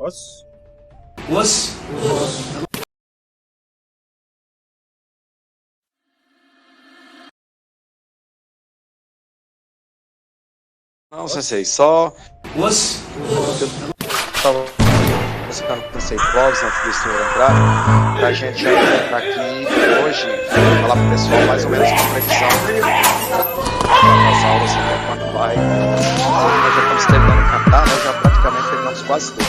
Os. Não, Sensei, só. Eu tava buscando com você Clóvis antes do senhor entrar, pra gente já entrar aqui hoje, falar pro pessoal mais ou menos uma previsão das aulas, até quando vai. Nós já estamos terminando de cantar, nós já praticamente terminamos quase tudo.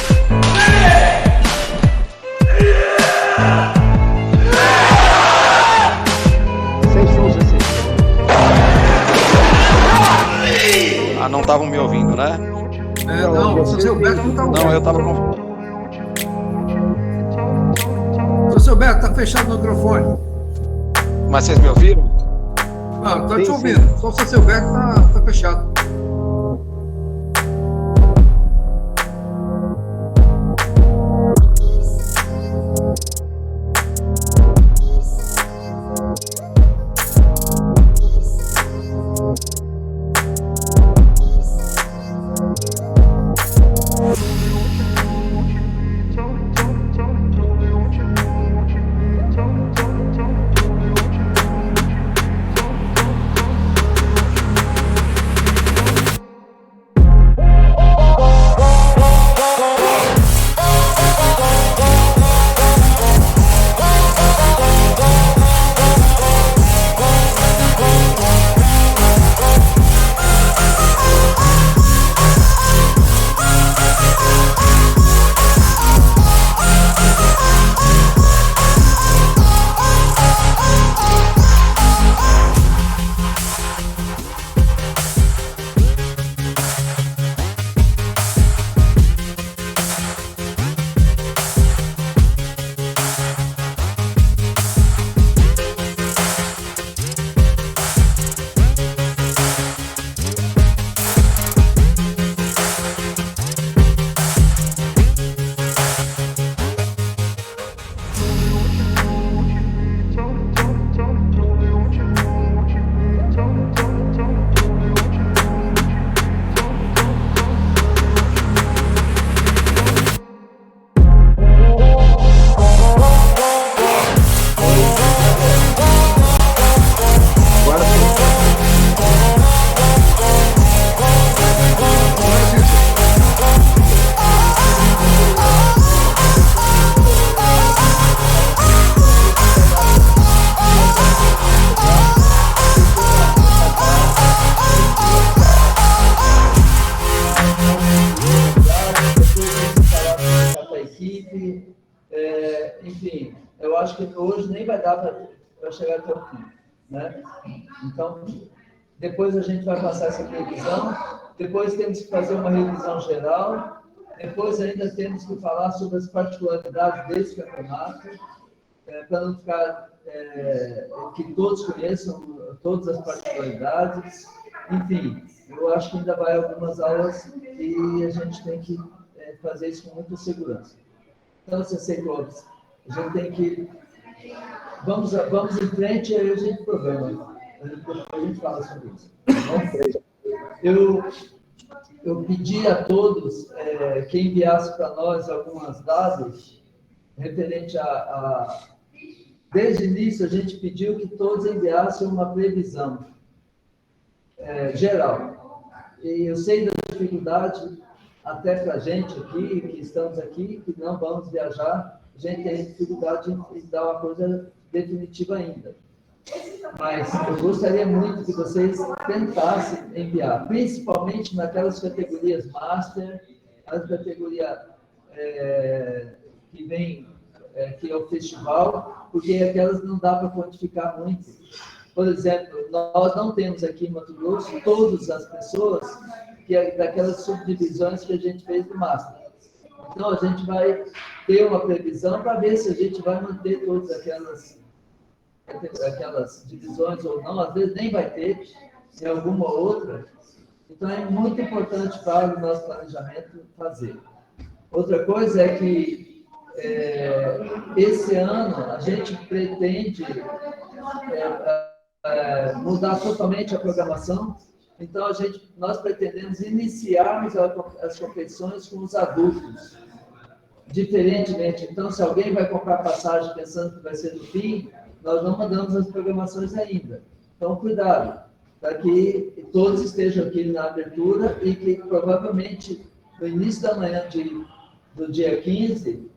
Ah, não estavam me ouvindo, né? Não, o seu Beto não está ouvindo. Não, eu estava com... O seu Beto está fechado no microfone. Mas vocês me ouviram? Ah, estou te ouvindo. Só o seu Beto está fechado. Enfim, eu acho que hoje nem vai dar para chegar até o fim, né? Então, depois a gente vai passar essa previsão, depois temos que fazer uma revisão geral, depois ainda temos que falar sobre as particularidades desse campeonato, para não ficar, que todos conheçam todas as particularidades. Enfim, eu acho que ainda vai algumas aulas e a gente tem que fazer isso com muita segurança. Então, Sensei Clóvis, a gente tem que... Vamos em frente e aí a gente programa. Depois a gente fala sobre isso. Eu pedi a todos que enviasse para nós alguns dados referente a... Desde o início, a gente pediu que todos enviassem uma previsão geral. E eu sei da dificuldade, até para a gente aqui, que estamos aqui, que não vamos viajar, a gente tem dificuldade de dar uma coisa definitiva ainda. Mas eu gostaria muito que vocês tentassem enviar, principalmente naquelas categorias Master, as categorias que vem, que é o festival, porque aquelas não dá para quantificar muito. Por exemplo, nós não temos aqui em Mato Grosso todas as pessoas que é daquelas subdivisões que a gente fez do Master. Então, a gente vai ter uma previsão para ver se a gente vai manter todas aquelas divisões ou não. Às vezes nem vai ter, em alguma outra. Então, é muito importante para o nosso planejamento fazer. Outra coisa é que esse ano a gente pretende mudar totalmente a programação. Então, nós pretendemos iniciarmos as competições com os adultos. diferentemente. Então, se alguém vai comprar passagem pensando que vai ser no fim, nós não mandamos as programações ainda. Então, cuidado, para que todos estejam aqui na abertura e que provavelmente no início da manhã do dia 15,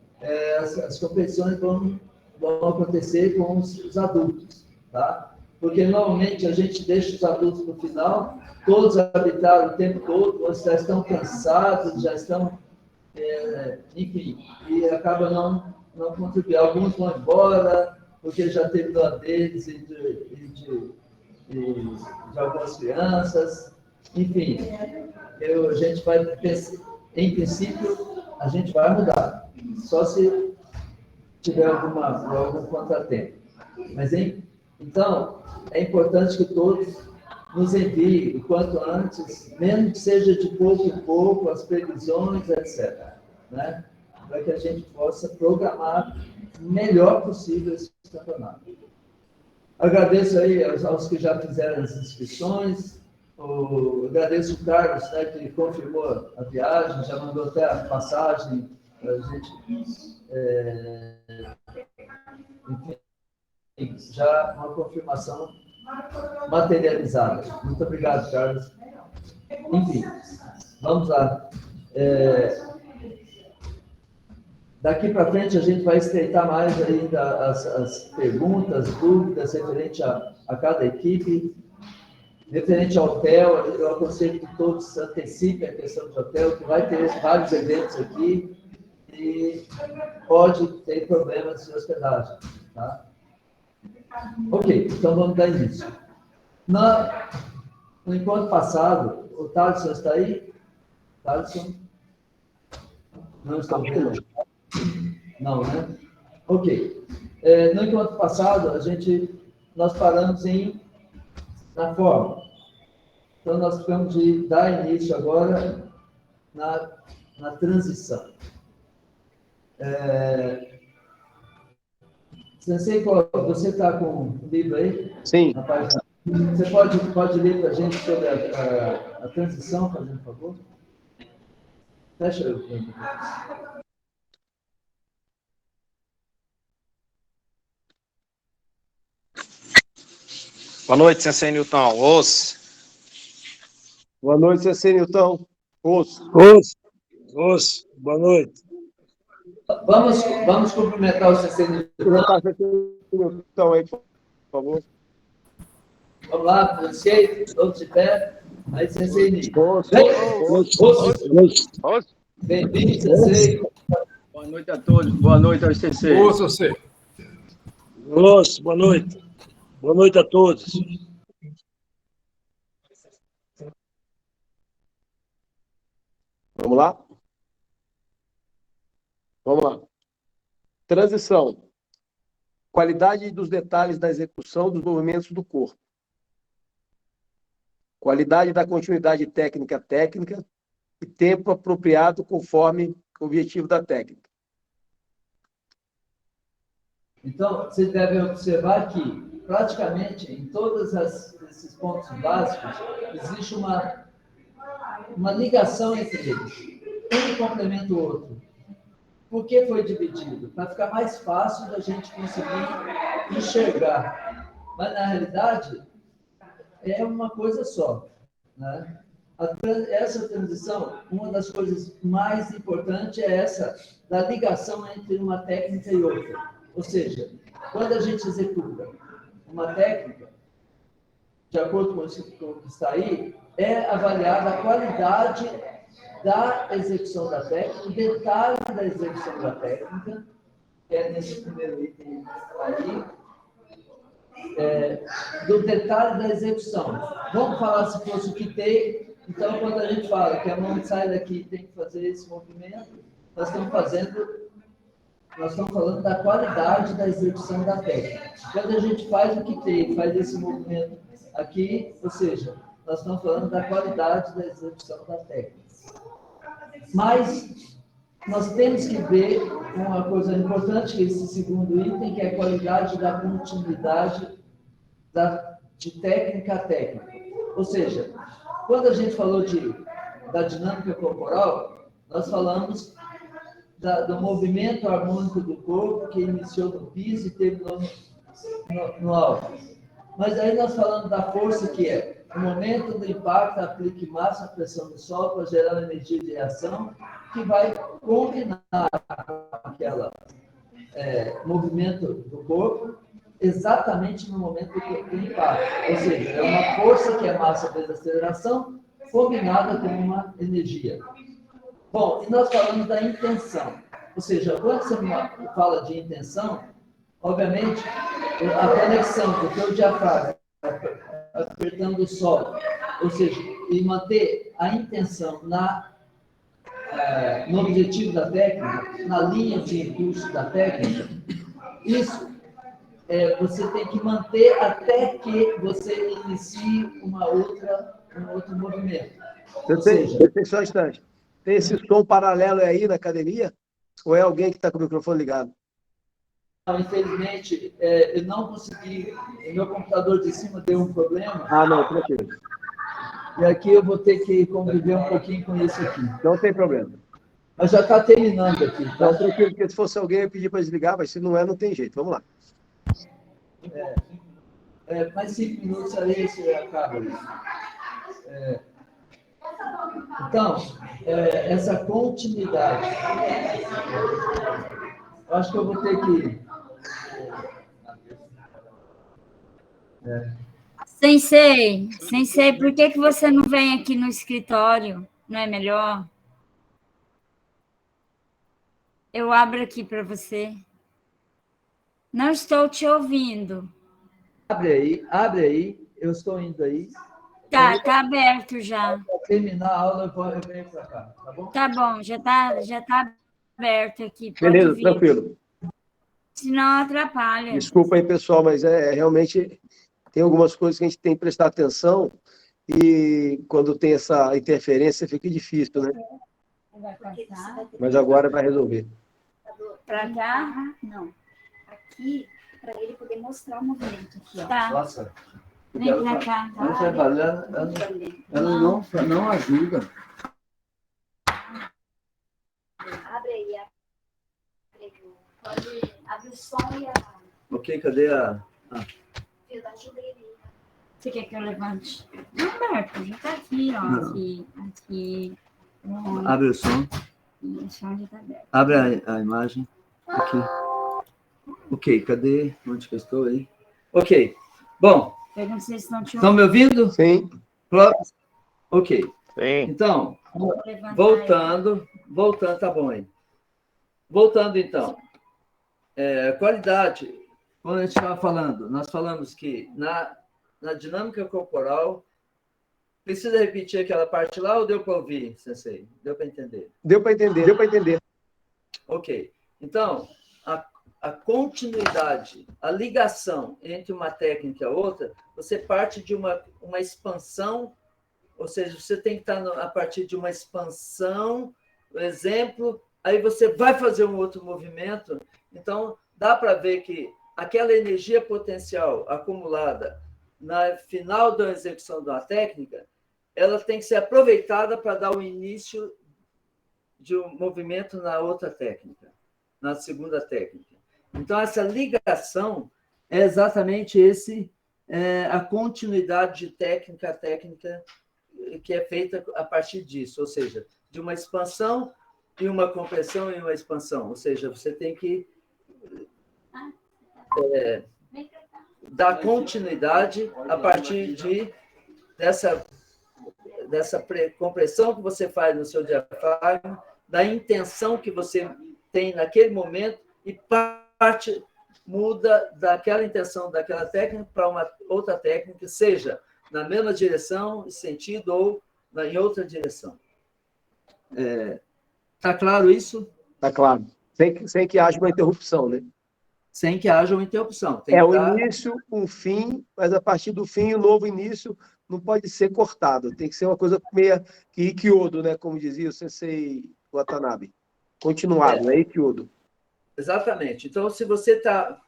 as competições vão acontecer com os adultos, tá? Porque normalmente a gente deixa os adultos no final, todos habitaram o tempo todo, vocês já estão cansados, já estão, enfim, e acaba não contribuindo. Alguns vão embora, porque já terminou a deles e de algumas crianças, enfim, a gente vai, em princípio, a gente vai mudar, só se tiver algum contratempo. Mas, então, é importante que todos nos enviem o quanto antes, mesmo que seja de pouco em pouco, as previsões, etc., né? Para que a gente possa programar o melhor possível esse campeonato. Agradeço aí aos que já fizeram as inscrições, agradeço o Carlos, né, que confirmou a viagem, já mandou até a passagem para a gente, enfim, já uma confirmação materializada. Muito obrigado, Carlos. Enfim, vamos lá. Daqui para frente a gente vai estreitar mais ainda as perguntas, dúvidas referente a cada equipe, referente ao hotel. Eu aconselho que todos antecipem a questão do hotel, que vai ter vários eventos aqui e pode ter problemas de hospedagem, tá? Ok, então vamos dar início. No encontro passado, o Thaleson está aí? Thaleson? Não está vendo? Não, né? Ok. No encontro passado, nós paramos na forma. Então, nós ficamos de dar início agora na transição. Sensei, você está com o livro aí? Sim. Na página. Você pode ler para a gente sobre a transição, fazendo favor? Fecha aí. Boa noite, Sensei Newton. Boa noite, Sensei Newton. Boa noite. Vamos cumprimentar o Sensei Newton aí, por favor. Vamos lá, pronunciei, todos de pé. Aí, Sensei Newton. Bem-vindo, Sensei. Boa noite a todos. Boa noite aos Sensei. Sensei. Boa noite. Boa noite a todos. Vamos lá? Vamos lá. Transição. Qualidade dos detalhes da execução dos movimentos do corpo. Qualidade da continuidade técnica e tempo apropriado conforme o objetivo da técnica. Então, vocês devem observar que, praticamente, em todos esses pontos básicos, existe uma ligação entre eles. Um complementa o outro. Por que foi dividido? Para ficar mais fácil da gente conseguir enxergar. Mas, na realidade, é uma coisa só, né? Essa transição, uma das coisas mais importantes é essa, da ligação entre uma técnica e outra. Ou seja, quando a gente executa uma técnica, de acordo com o que está aí, é avaliada a qualidade da execução da técnica, o detalhe da execução da técnica, que é nesse primeiro item aí, do detalhe da execução. Vamos falar se fosse o que tem. Então, quando a gente fala que a mão sai daqui e tem que fazer esse movimento, nós estamos falando da qualidade da execução da técnica. Quando a gente faz o que tem, faz esse movimento aqui, ou seja, nós estamos falando da qualidade da execução da técnica. Mas nós temos que ver uma coisa importante, que é esse segundo item, que é a qualidade da continuidade de técnica a técnica. Ou seja, quando a gente falou da dinâmica corporal, nós falamos do movimento harmônico do corpo que iniciou no piso e terminou no alto. Mas aí nós falamos da força que é o momento do impacto, aplique massa à pressão do solo para gerar uma energia de reação que vai combinar com aquele movimento do corpo exatamente no momento do impacto. Ou seja, é uma força que é massa vezes aceleração combinada com uma energia. Bom, e nós falamos da intenção. Ou seja, quando você fala de intenção, obviamente, a conexão do teu diafragma apertando o solo, ou seja, e manter a intenção no objetivo da técnica, na linha de impulso da técnica, isso você tem que manter até que você inicie um outro movimento. Ou seja, só um instante. Tem esse som paralelo aí na academia? Ou é alguém que está com o microfone ligado? Não, infelizmente, eu não consegui. O meu computador de cima deu um problema. Ah, não, tranquilo. E aqui eu vou ter que conviver um pouquinho com isso aqui. Não tem problema. Mas já está terminando aqui. Tá? Não, tranquilo, porque se fosse alguém, eu ia pedir para desligar, mas se não é, não tem jeito. Vamos lá. Mais 5 minutos aí você acaba isso. Então, essa continuidade. Eu acho que eu vou ter que. Sensei, por que você não vem aqui no escritório? Não é melhor? Eu abro aqui para você. Não estou te ouvindo. Abre aí, eu estou indo aí. Tá aberto já. Para terminar a aula, eu venho para cá, tá bom? Tá bom, já tá aberto aqui. Pode Beleza, vir. tranquilo. Senão atrapalha. Desculpa aí, pessoal, mas realmente tem algumas coisas que a gente tem que prestar atenção e quando tem essa interferência fica difícil, né? Mas agora vai resolver. Para cá? Não. Aqui, para ele poder mostrar o movimento aqui, ó. Tá. Nossa. Vem pra cá. Ela trabalhando, ela não ajuda. Abre aí. Pode abrir o som e a... Ok, cadê a... Eu ajuda ele. Você quer que eu levante? Não, Humberto, já tá aqui, ó. Não. Aqui. Abre o som. O som já tá aberto. Abre a imagem. Aqui. Ok, cadê? Onde que eu estou aí? Ok. Bom, Eu não sei se estão te estão me ouvindo? Sim. Ok. Sim. Então, levantar. voltando, tá bom aí. Voltando, então. Qualidade, quando a gente estava falando, nós falamos que na dinâmica corporal, precisa repetir aquela parte lá ou deu para ouvir, Sensei? Deu para entender? Deu para entender. Ok. Então, a continuidade, a ligação entre uma técnica e a outra, você parte de uma expansão, ou seja, você tem que estar a partir de uma expansão, por exemplo, aí você vai fazer um outro movimento. Então, dá para ver que aquela energia potencial acumulada na final da execução de uma técnica, ela tem que ser aproveitada para dar o início de um movimento na outra técnica, na segunda técnica. Então, essa ligação é exatamente a continuidade de técnica a técnica que é feita a partir disso, ou seja, de uma expansão e uma compressão e uma expansão. Ou seja, você tem que dar continuidade a partir dessa compressão que você faz no seu diafragma, da intenção que você tem naquele momento e muda daquela intenção, daquela técnica para uma outra técnica, seja na mesma direção, sentido, ou em outra direção. Está claro isso? Está claro. Sem que haja uma interrupção, né? Sem que haja uma interrupção. O início, um fim, mas a partir do fim, o novo início não pode ser cortado. Tem que ser uma coisa meio que Ikyodo, né? Como dizia o Sensei Watanabe. Continuado, né? Ikyodo. Exatamente. Então, se você está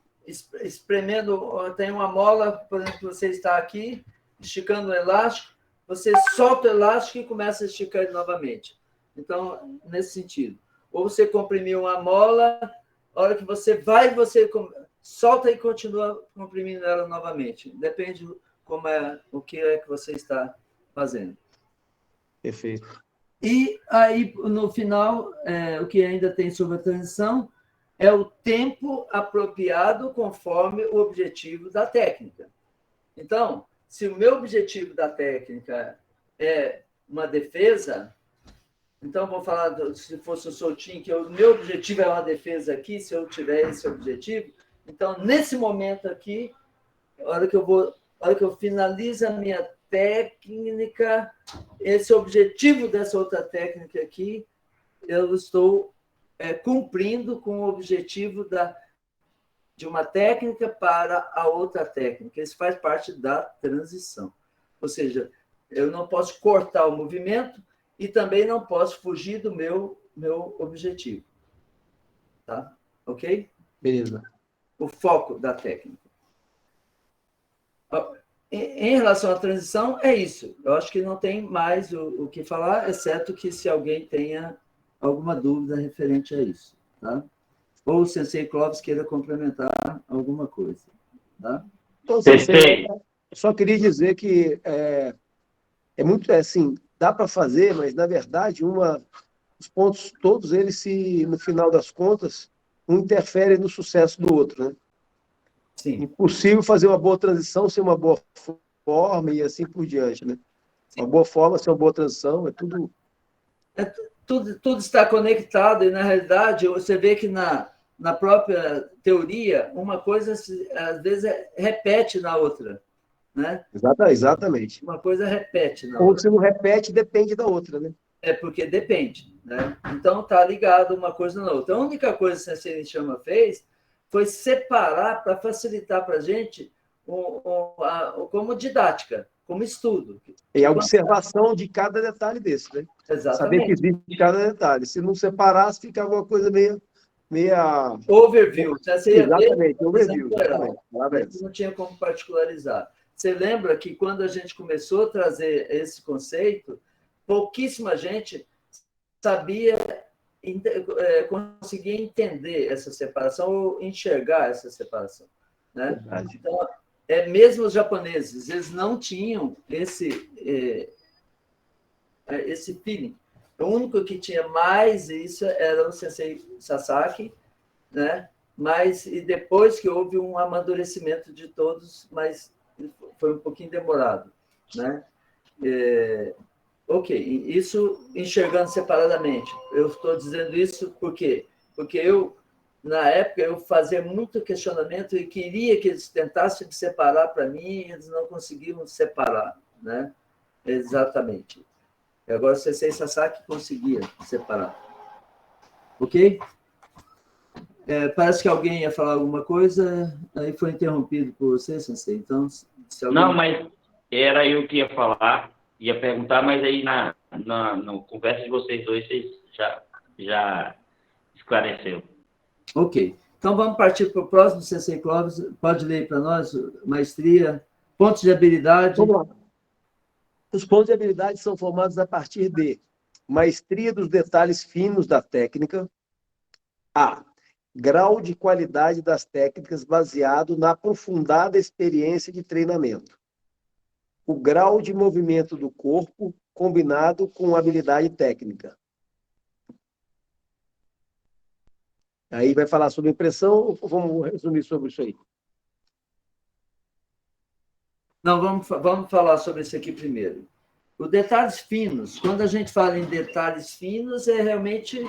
espremendo, tem uma mola, por exemplo, você está aqui, esticando o elástico, você solta o elástico e começa a esticar ele novamente. Então, nesse sentido. ou você comprimiu uma mola, a hora que você vai, você solta e continua comprimindo ela novamente. Depende o que é que você está fazendo. Perfeito. E aí, no final, o que ainda tem sobre a transição é o tempo apropriado conforme o objetivo da técnica. Então, se o meu objetivo da técnica é uma defesa, então vou falar, se fosse o soltinho, que o meu objetivo é uma defesa aqui, se eu tiver esse objetivo, então, nesse momento aqui, a hora que eu finalizo a minha técnica, esse objetivo dessa outra técnica aqui, eu estou cumprindo com o objetivo de uma técnica para a outra técnica. Isso faz parte da transição. Ou seja, eu não posso cortar o movimento e também não posso fugir do meu objetivo. Tá? Ok? Beleza. O foco da técnica. Em relação à transição, é isso. Eu acho que não tem mais o que falar, exceto que se alguém tenha alguma dúvida referente a isso. Tá? Ou o Sensei Clóvis queira complementar alguma coisa. Tá? Então, Sensei, eu só queria dizer que é muito assim, dá para fazer, mas, na verdade, os pontos todos, eles, no final das contas, um interferem no sucesso do outro, né? Sim. Impossível fazer uma boa transição sem uma boa forma e assim por diante, né? Sim. Uma boa forma sem uma boa transição, é tudo... Tudo está conectado e, na realidade, você vê que na própria teoria, uma coisa, às vezes, repete na outra, né? Exatamente. Uma coisa repete na outra. Ou outra. se não repete, depende da outra, né? Porque depende, né? Então, está ligado uma coisa na outra. A única coisa que a Sensei Nishiyama fez foi separar para facilitar para a gente como didática, como estudo. E a observação de cada detalhe desse, né? Exatamente. Saber que existe cada detalhe. Se não separasse, fica alguma coisa meia... Overview. Exatamente, overview. Exatamente. Não tinha como particularizar. Você lembra que quando a gente começou a trazer esse conceito, pouquíssima gente conseguia entender essa separação ou enxergar essa separação, né? Então, mesmo os japoneses, eles não tinham esse feeling. O único que tinha mais isso era o Sensei Sasaki, né? E depois que houve um amadurecimento de todos, mas foi um pouquinho demorado, né? Ok, isso enxergando separadamente. Eu estou dizendo isso por quê? Porque na época, eu fazia muito questionamento e queria que eles tentassem separar para mim e eles não conseguiam separar, né? Exatamente. E agora o Sensei Sasaki conseguia separar. Ok? Parece que alguém ia falar alguma coisa, aí foi interrompido por você, Sensei. Então, se alguém... Não, mas era eu que ia falar, ia perguntar, mas aí na conversa de vocês dois, vocês já esclareceu. Ok. Então, vamos partir para o próximo, Sensei Clóvis. Pode ler para nós, maestria, pontos de habilidade. Vamos lá. Os pontos de habilidade são formados a partir de maestria dos detalhes finos da técnica, grau de qualidade das técnicas baseado na aprofundada experiência de treinamento. O grau de movimento do corpo combinado com habilidade técnica. Aí vai falar sobre impressão ou vamos resumir sobre isso aí? Não, vamos falar sobre isso aqui primeiro. Os detalhes finos, quando a gente fala em detalhes finos, realmente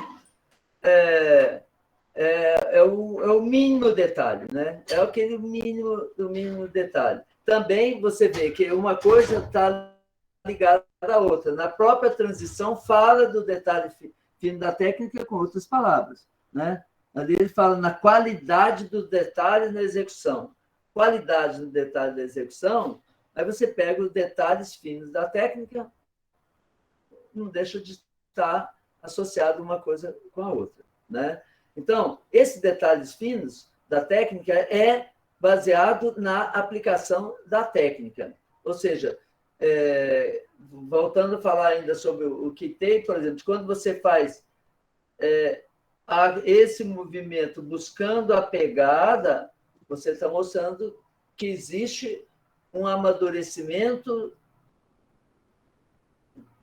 o mínimo detalhe, né? É aquele mínimo detalhe. Também você vê que uma coisa está ligada à outra. Na própria transição, fala do detalhe fino da técnica com outras palavras, né? Ali ele fala na qualidade do detalhe na execução. Qualidade no detalhe da execução, aí você pega os detalhes finos da técnica, não deixa de estar associado uma coisa com a outra, né? Então, esses detalhes finos da técnica é baseado na aplicação da técnica. Ou seja, voltando a falar ainda sobre o Kitei, por exemplo, quando você faz esse movimento buscando a pegada, você está mostrando que existe um amadurecimento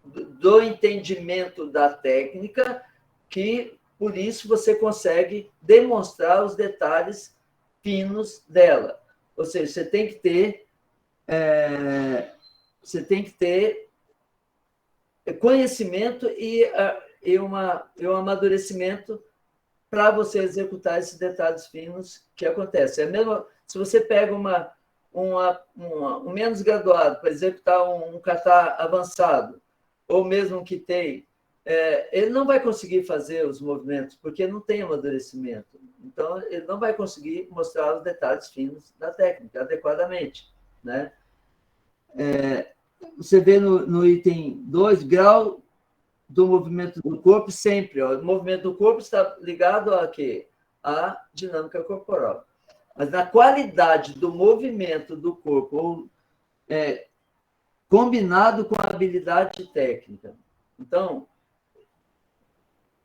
do entendimento da técnica, que por isso você consegue demonstrar os detalhes finos dela. Ou seja, você tem que ter conhecimento e um amadurecimento para você executar esses detalhes finos que acontecem. É mesmo se você pega um menos graduado para executar um kata avançado, ou mesmo um kitei, ele não vai conseguir fazer os movimentos, porque não tem amadurecimento. Então, ele não vai conseguir mostrar os detalhes finos da técnica adequadamente, né? Você vê no item 2, grau do movimento do corpo sempre. Ó, o movimento do corpo está ligado a quê? A dinâmica corporal. Mas na qualidade do movimento do corpo, combinado com a habilidade técnica. Então,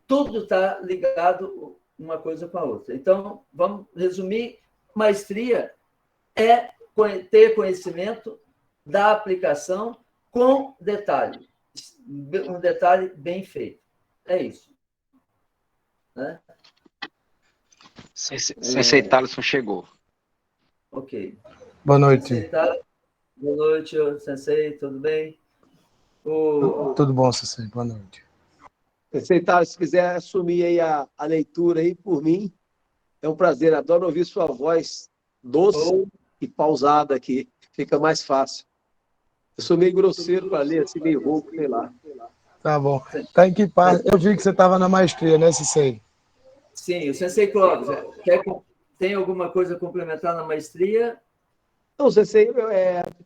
tudo está ligado uma coisa com a outra. Então, vamos resumir: maestria é ter conhecimento da aplicação com detalhe. Um detalhe bem feito. É isso. Né? Sensei Thaleson chegou. Ok. Boa noite. Boa noite, Sensei, tudo bem? Tudo bom, Sensei, boa noite. Sensei Thaleson, se quiser assumir aí a leitura aí por mim, é um prazer. Adoro ouvir sua voz doce e pausada aqui. Fica mais fácil. Eu sou meio grosseiro para ler, assim, meio rouco, sei lá. Tá bom. Tá em que parte? Eu vi que você estava na maestria, né, Sensei? Sim, o Sensei Clóvis, tem alguma coisa a complementar na maestria? Não, Sensei,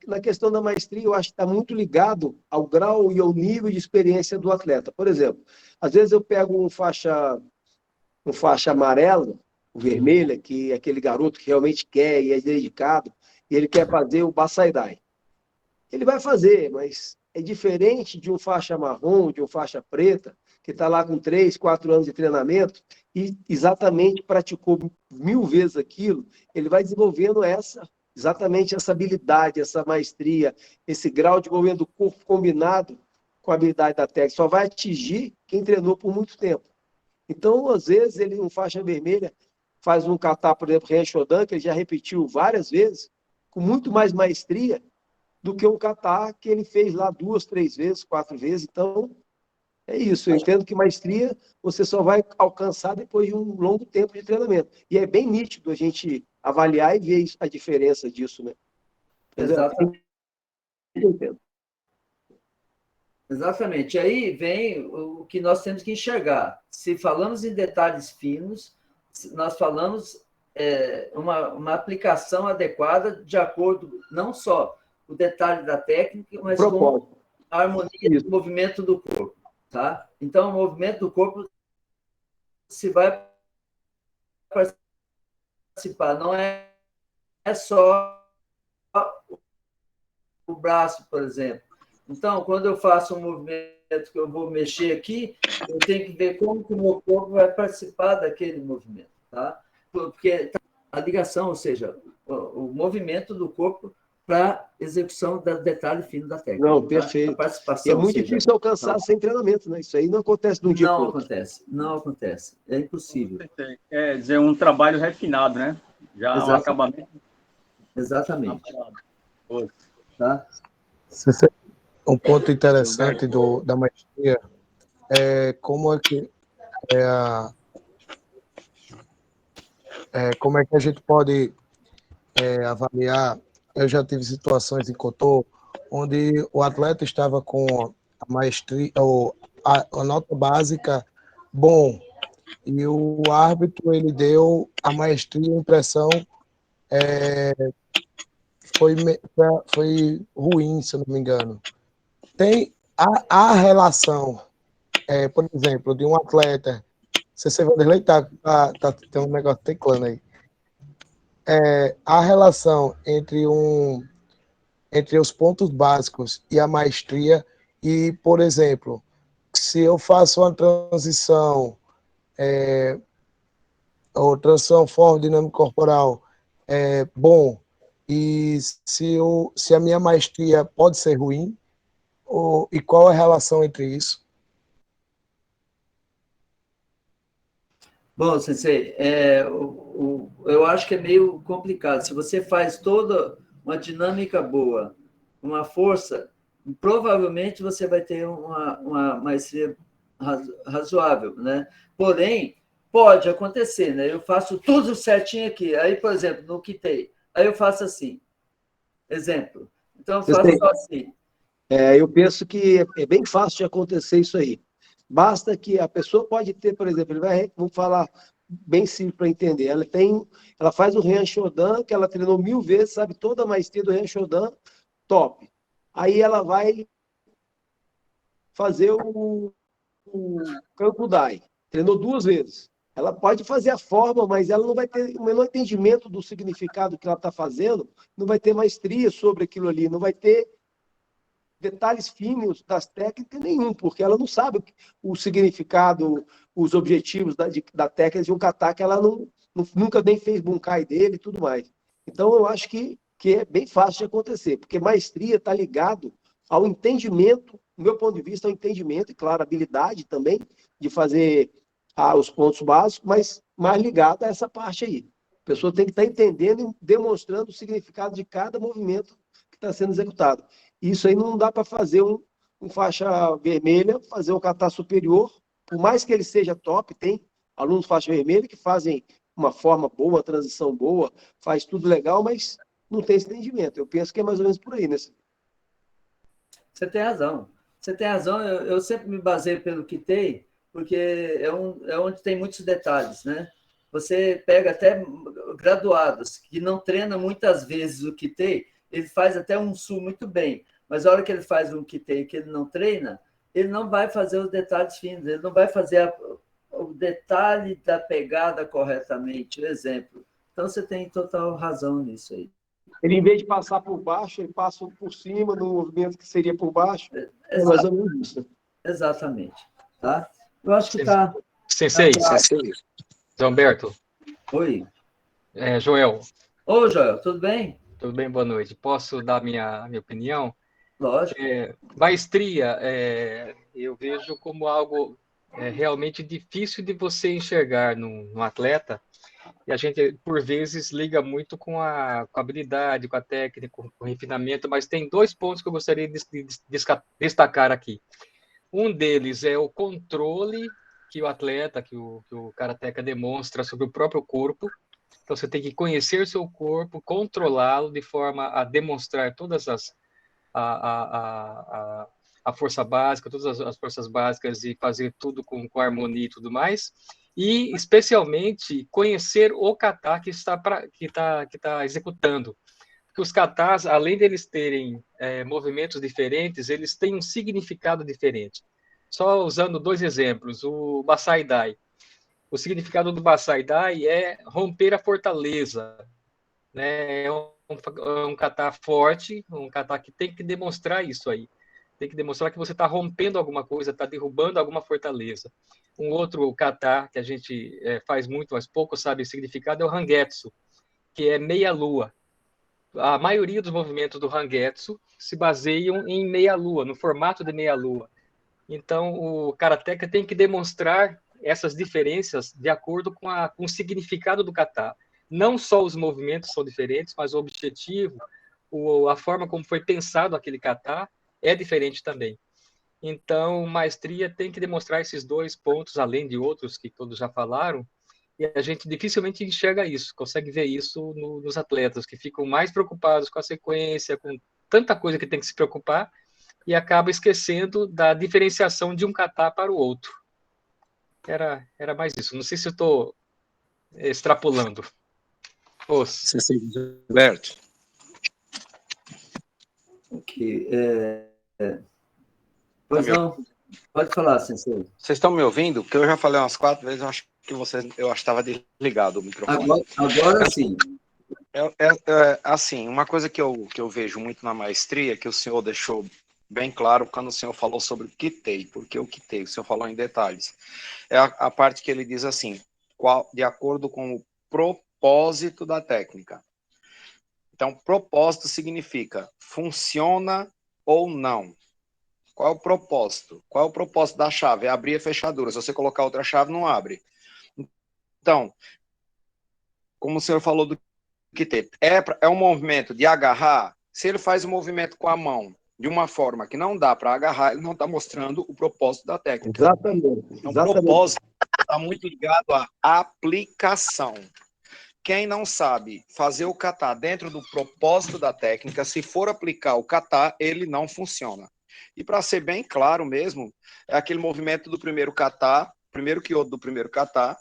na questão da maestria, eu acho que está muito ligado ao grau e ao nível de experiência do atleta. Por exemplo, às vezes eu pego um faixa amarela, vermelha, que é aquele garoto que realmente quer e é dedicado, e ele quer fazer o Basaidai. Ele vai fazer, mas é diferente de um faixa marrom, de um faixa preta, que está lá com 3, 4 anos de treinamento e exatamente praticou 1000 vezes aquilo. Ele vai desenvolvendo exatamente essa habilidade, essa maestria, esse grau de desenvolvimento do corpo combinado com a habilidade da técnica. Só vai atingir quem treinou por muito tempo. Então, às vezes, um faixa vermelha faz um kata, por exemplo, Ren Shodan, que ele já repetiu várias vezes, com muito mais maestria do que um kata que ele fez lá 2, 3 vezes, 4 vezes. Então, é isso. Eu entendo que maestria você só vai alcançar depois de um longo tempo de treinamento. E é bem nítido a gente avaliar e ver a diferença disso, né? Exatamente. Exatamente. Aí vem o que nós temos que enxergar. Se falamos em detalhes finos, nós falamos uma aplicação adequada de acordo não só o detalhe da técnica, mas com a harmonia do movimento do corpo. Tá? Então, o movimento do corpo se vai participar, não é só o braço, por exemplo. Então, quando eu faço um movimento que eu vou mexer aqui, eu tenho que ver como que o meu corpo vai participar daquele movimento. Tá? Porque a ligação, ou seja, o movimento do corpo para execução do detalhe fino da técnica. Não, perfeito. Participação, e é muito difícil alcançar sem treinamento, né? Isso aí não acontece de um dia para o outro. Não acontece. É impossível. É dizer, um trabalho refinado, né? Já o acabamento. Exatamente. Tá? Um ponto interessante da maestria é como é que como é que a gente pode avaliar. Eu já tive situações em Kotô onde o atleta estava com a maestria, ou a nota básica bom, e o árbitro ele deu a maestria, a impressão foi ruim, se eu não me engano. Tem a relação, por exemplo, de um atleta, você Vanderlei tem um negócio teclando aí. A relação entre os pontos básicos e a maestria, e, por exemplo, se eu faço uma transição ou transição forma dinâmica corporal é bom, e se a minha maestria pode ser ruim, e qual é a relação entre isso? Bom, Sensei, eu acho que é meio complicado. Se você faz toda uma dinâmica boa, uma força, provavelmente você vai ter uma maestria razoável, né? Porém, pode acontecer, né? Eu faço tudo certinho aqui. Aí, por exemplo, no Kitei, aí eu faço assim. Exemplo. Então, eu faço só assim. Eu penso que é bem fácil de acontecer isso aí. Basta que a pessoa pode ter, por exemplo, vamos falar bem simples para entender. Ela faz o Ryan Shodan, que ela treinou 1000 vezes, sabe toda a maestria do Ryan Shodan, top. Aí ela vai fazer o Kankudai, treinou 2 vezes. Ela pode fazer a forma, mas ela não vai ter o menor entendimento do significado que ela está fazendo, não vai ter maestria sobre aquilo ali, não vai ter detalhes finos das técnicas nenhum, porque ela não sabe o significado, os objetivos da técnica de um kata, que ela nunca nem fez bunkai dele e tudo mais. Então, eu acho que é bem fácil de acontecer, porque maestria está ligado ao entendimento, do meu ponto de vista, ao entendimento, e claro, habilidade também, de fazer os pontos básicos, mas mais ligado a essa parte aí. A pessoa tem que estar entendendo e demonstrando o significado de cada movimento que está sendo executado. Isso aí não dá para fazer um faixa vermelha, fazer um kata superior, por mais que ele seja top, tem alunos faixa vermelha que fazem uma forma boa, uma transição boa, faz tudo legal, mas não tem esse entendimento. Eu penso que é mais ou menos por aí, né? Você tem razão. Você tem razão. Eu sempre me baseio pelo Kitei, porque é onde tem muitos detalhes, né? Você pega até graduados que não treinam muitas vezes o Kitei, ele faz até um sul muito bem, mas a hora que ele faz um Kitei que ele não treina, ele não vai fazer os detalhes finos, ele não vai fazer o detalhe da pegada corretamente, o exemplo. Então, você tem total razão nisso aí. Ele, em vez de passar por baixo, ele passa por cima, no movimento que seria por baixo. É mais ou menos isso. Exatamente. Tá? Eu acho que está... Sensei, Zé Humberto. Oi. Joel. Ô, Joel, tudo bem? Tudo bem, boa noite. Posso dar minha opinião? Lógico. Maestria, eu vejo como algo realmente difícil de você enxergar no atleta, e a gente, por vezes, liga muito com a habilidade, com a técnica, com o refinamento, mas tem 2 pontos que eu gostaria de destacar aqui. Um deles é o controle que o atleta, que o karateca demonstra sobre o próprio corpo. Então, você tem que conhecer seu corpo, controlá-lo de forma a demonstrar todas a força básica, todas as forças básicas e fazer tudo com harmonia e tudo mais. E, especialmente, conhecer o kata que está executando. Porque os katas, além de eles terem movimentos diferentes, eles têm um significado diferente. Só usando 2 exemplos, o Basai Dai. O significado do Basai Dai é romper a fortaleza, né? É um kata forte, um kata que tem que demonstrar isso aí. Tem que demonstrar que você está rompendo alguma coisa, está derrubando alguma fortaleza. Um outro kata que a gente faz muito, mas pouco sabe o significado, é o Hangetsu, que é meia-lua. A maioria dos movimentos do Hangetsu se baseiam em meia-lua, no formato de meia-lua. Então, o karateka tem que demonstrar essas diferenças de acordo com o significado do kata. Não só os movimentos são diferentes, mas o objetivo, a forma como foi pensado aquele kata é diferente também. Então, maestria tem que demonstrar esses 2 pontos, além de outros que todos já falaram, e a gente dificilmente enxerga isso, consegue ver isso nos atletas, que ficam mais preocupados com a sequência, com tanta coisa que tem que se preocupar, e acaba esquecendo da diferenciação de um kata para o outro. Era mais isso. Não sei se eu estou extrapolando. Sensei Gilberto. Ok. Pois não. Pode falar, Sensei. Vocês estão me ouvindo? Porque eu já falei umas 4 vezes, eu acho que estava desligado o microfone. Agora sim. Assim, uma coisa que eu vejo muito na maestria, que o senhor deixou bem claro quando o senhor falou sobre o quitei, porque o quitei, o senhor falou em detalhes. É a parte que ele diz assim, de acordo com o propósito da técnica. Então, propósito significa funciona ou não. Qual é o propósito? Qual é o propósito da chave? É abrir a fechadura. Se você colocar outra chave, não abre. Então, como o senhor falou do quitei, é um movimento de agarrar. Se ele faz o movimento com a mão de uma forma que não dá para agarrar, ele não está mostrando o propósito da técnica. Exatamente. Então, o propósito está muito ligado à aplicação. Quem não sabe fazer o kata dentro do propósito da técnica, se for aplicar o kata, ele não funciona. E para ser bem claro mesmo, é aquele movimento do primeiro kata, primeiro kyoto do primeiro kata,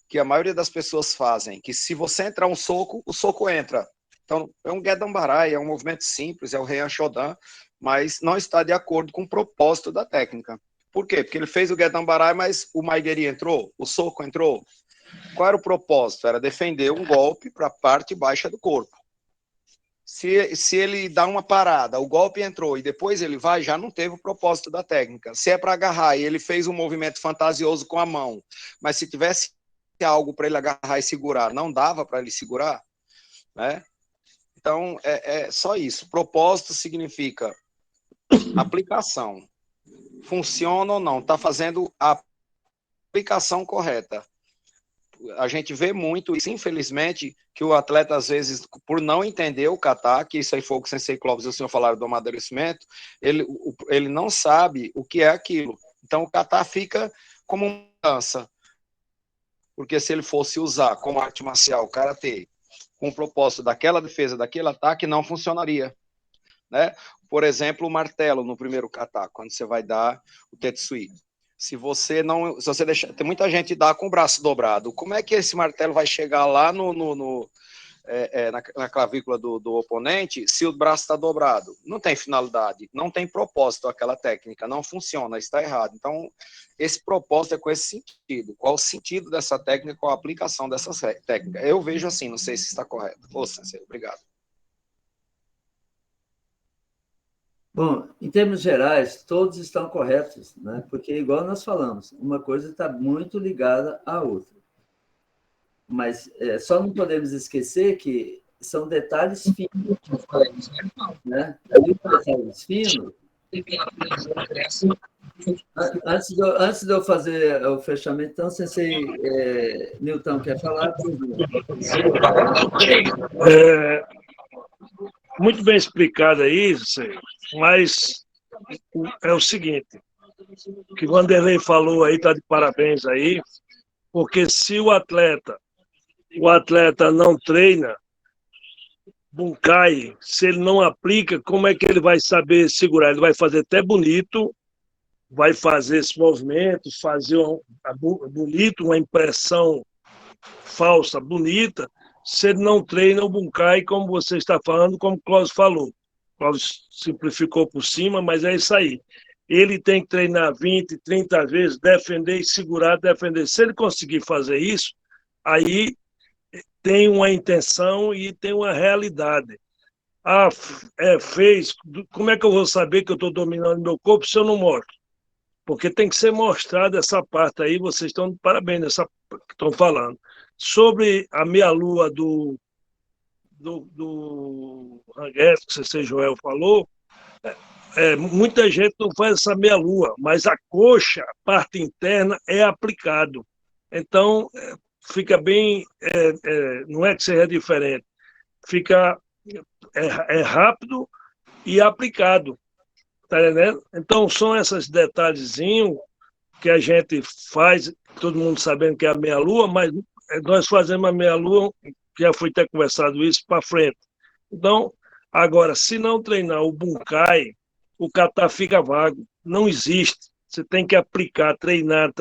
que a maioria das pessoas fazem, que se você entrar um soco, o soco entra. Então, é um Gedambarai, é um movimento simples, é o Heian Shodan, mas não está de acordo com o propósito da técnica. Por quê? Porque ele fez o Gedambarai, mas o Maigeri entrou, o soco entrou. Qual era o propósito? Era defender um golpe para a parte baixa do corpo. Se ele dá uma parada, o golpe entrou e depois ele vai, já não teve o propósito da técnica. Se é para agarrar e ele fez um movimento fantasioso com a mão, mas se tivesse algo para ele agarrar e segurar, não dava para ele segurar, né? Então, é só isso. Propósito significa aplicação. Funciona ou não? Está fazendo a aplicação correta. A gente vê muito isso, infelizmente, que o atleta, às vezes, por não entender o kata, que isso aí foi o que o Sensei Clóvis e o senhor falaram do amadurecimento, ele não sabe o que é aquilo. Então, o kata fica como uma dança. Porque se ele fosse usar como arte marcial, karatê, com o propósito daquela defesa, daquele ataque, não funcionaria, né? Por exemplo, o martelo no primeiro kata, quando você vai dar o tetsui. Se você deixar, tem muita gente que dá com o braço dobrado. Como é que esse martelo vai chegar lá na clavícula do oponente se o braço está dobrado? Não tem finalidade, não tem propósito aquela técnica, não funciona, está errado. Então, esse propósito é com esse sentido. Qual o sentido dessa técnica, qual a aplicação dessa técnica? Eu vejo assim, não sei se está correto. Ô, Sensei, obrigado. Bom, em termos gerais, todos estão corretos, né? Porque, igual nós falamos, uma coisa está muito ligada à outra. Mas só não podemos esquecer que são detalhes finos, né? Detalhes finos. Antes de eu fazer o fechamento, então, Sensei Newton quer falar? Muito bem explicado aí, mas é o seguinte, o que o Vanderlei falou aí está de parabéns aí, porque se o atleta não treina, bunkai, se ele não aplica, como é que ele vai saber segurar? Ele vai fazer até bonito, vai fazer esse movimento, fazer bonito, uma impressão falsa, bonita, se ele não treina o bunkai, como você está falando, como o Clóvis falou. O Clóvis simplificou por cima, mas é isso aí. Ele tem que treinar 20, 30 vezes, defender e segurar, defender. Se ele conseguir fazer isso, aí tem uma intenção e tem uma realidade. Como é que eu vou saber que eu estou dominando meu corpo se eu não mostro? Porque tem que ser mostrada essa parte aí, vocês estão de parabéns nessa que estão falando. Sobre a meia-lua do Rangueto, que você, Joel, falou, muita gente não faz essa meia-lua, mas a coxa, a parte interna, é aplicado. Então, fica bem, não é que seja diferente, fica rápido e aplicado. Tá entendendo? Então, são esses detalhezinhos que a gente faz, todo mundo sabendo que é a meia-lua, mas nós fazemos a meia-lua, já foi até conversado isso, para frente. Então, agora, se não treinar o bunkai, o kata fica vago, não existe. Você tem que aplicar, treinar.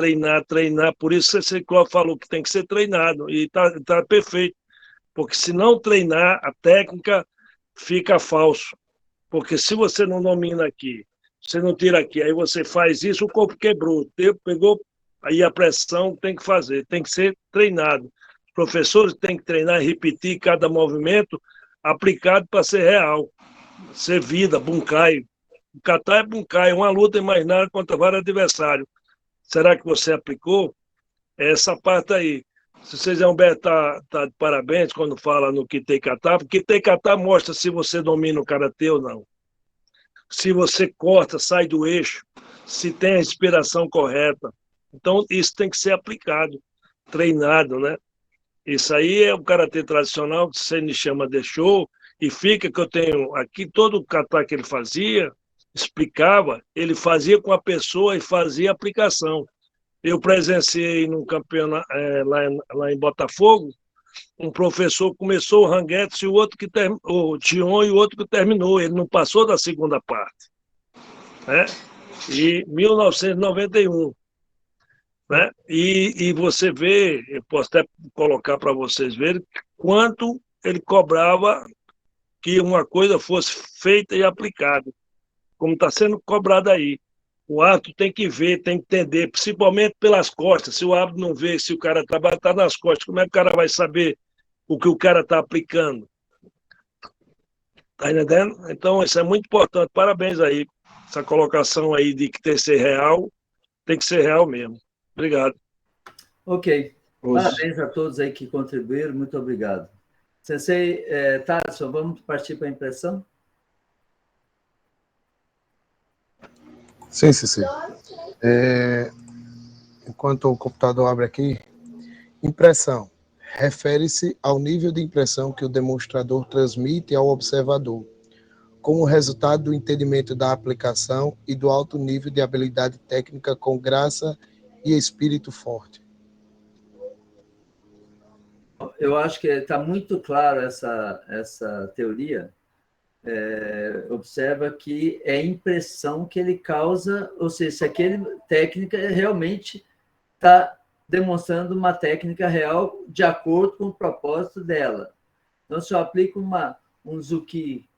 Por isso você falou que tem que ser treinado, e tá perfeito. Porque se não treinar, a técnica fica falso. Porque se você não domina aqui, você não tira aqui, aí você faz isso, o corpo quebrou, pegou, aí a pressão tem que fazer, tem que ser treinado. Os professores têm que treinar e repetir cada movimento aplicado para ser real, ser vida, bunkai, O kata é bunkai, uma luta imaginária contra vários adversários. Será que você aplicou? É essa parte aí. Se vocês Humberto tá de parabéns quando fala no Kitei Kata, porque Kitei Kata mostra se você domina o karatê ou não. Se você corta, sai do eixo, se tem a inspiração correta. Então, isso tem que ser aplicado, treinado, né? Isso aí é o karatê tradicional que você me chama deixou, e fica que eu tenho aqui todo o kata que ele fazia, explicava, ele fazia com a pessoa e fazia a aplicação. Eu presenciei num campeonato lá em Botafogo, um professor começou o Ranguetes e o outro o Tion e o outro que terminou, ele não passou da segunda parte, né? E 1991, né? E você vê, eu posso até colocar para vocês verem quanto ele cobrava que uma coisa fosse feita e aplicada, como está sendo cobrado aí. O árbitro tem que ver, tem que entender, principalmente pelas costas. Se o árbitro não vê, se o cara trabalha, está nas costas, como é que o cara vai saber o que o cara está aplicando? Está entendendo? Então, isso é muito importante. Parabéns aí. Essa colocação aí de que tem que ser real, tem que ser real mesmo. Obrigado. Ok. Parabéns a todos aí que contribuíram. Muito obrigado. Sensei, Tarso, vamos partir para a impressão? Sim. Enquanto o computador abre aqui, impressão. Refere-se ao nível de impressão que o demonstrador transmite ao observador, como resultado do entendimento da aplicação e do alto nível de habilidade técnica com graça e espírito forte. Eu acho que está muito claro essa teoria. Observa que é a impressão que ele causa, ou seja, se aquele técnica realmente está demonstrando uma técnica real de acordo com o propósito dela. Então, se eu aplico um Zuki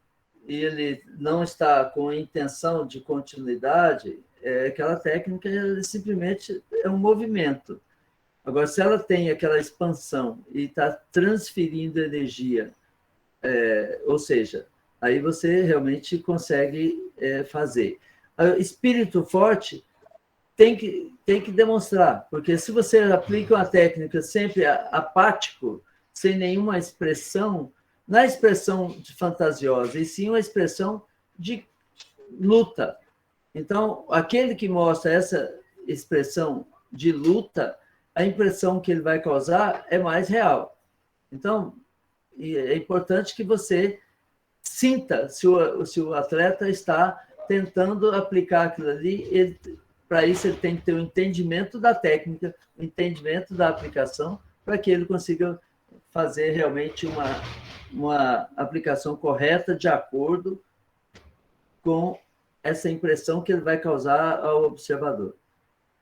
e ele não está com intenção de continuidade, aquela técnica simplesmente é um movimento. Agora, se ela tem aquela expansão e está transferindo energia, ou seja, aí você realmente consegue fazer. Espírito forte tem que demonstrar, porque se você aplica uma técnica sempre apático, sem nenhuma expressão, não é expressão de fantasiosa, e sim uma expressão de luta. Então, aquele que mostra essa expressão de luta, a impressão que ele vai causar é mais real. Então, é importante que você sinta se o atleta está tentando aplicar aquilo ali. Para isso, ele tem que ter o entendimento da técnica, o entendimento da aplicação, para que ele consiga fazer realmente uma aplicação correta de acordo com essa impressão que ele vai causar ao observador.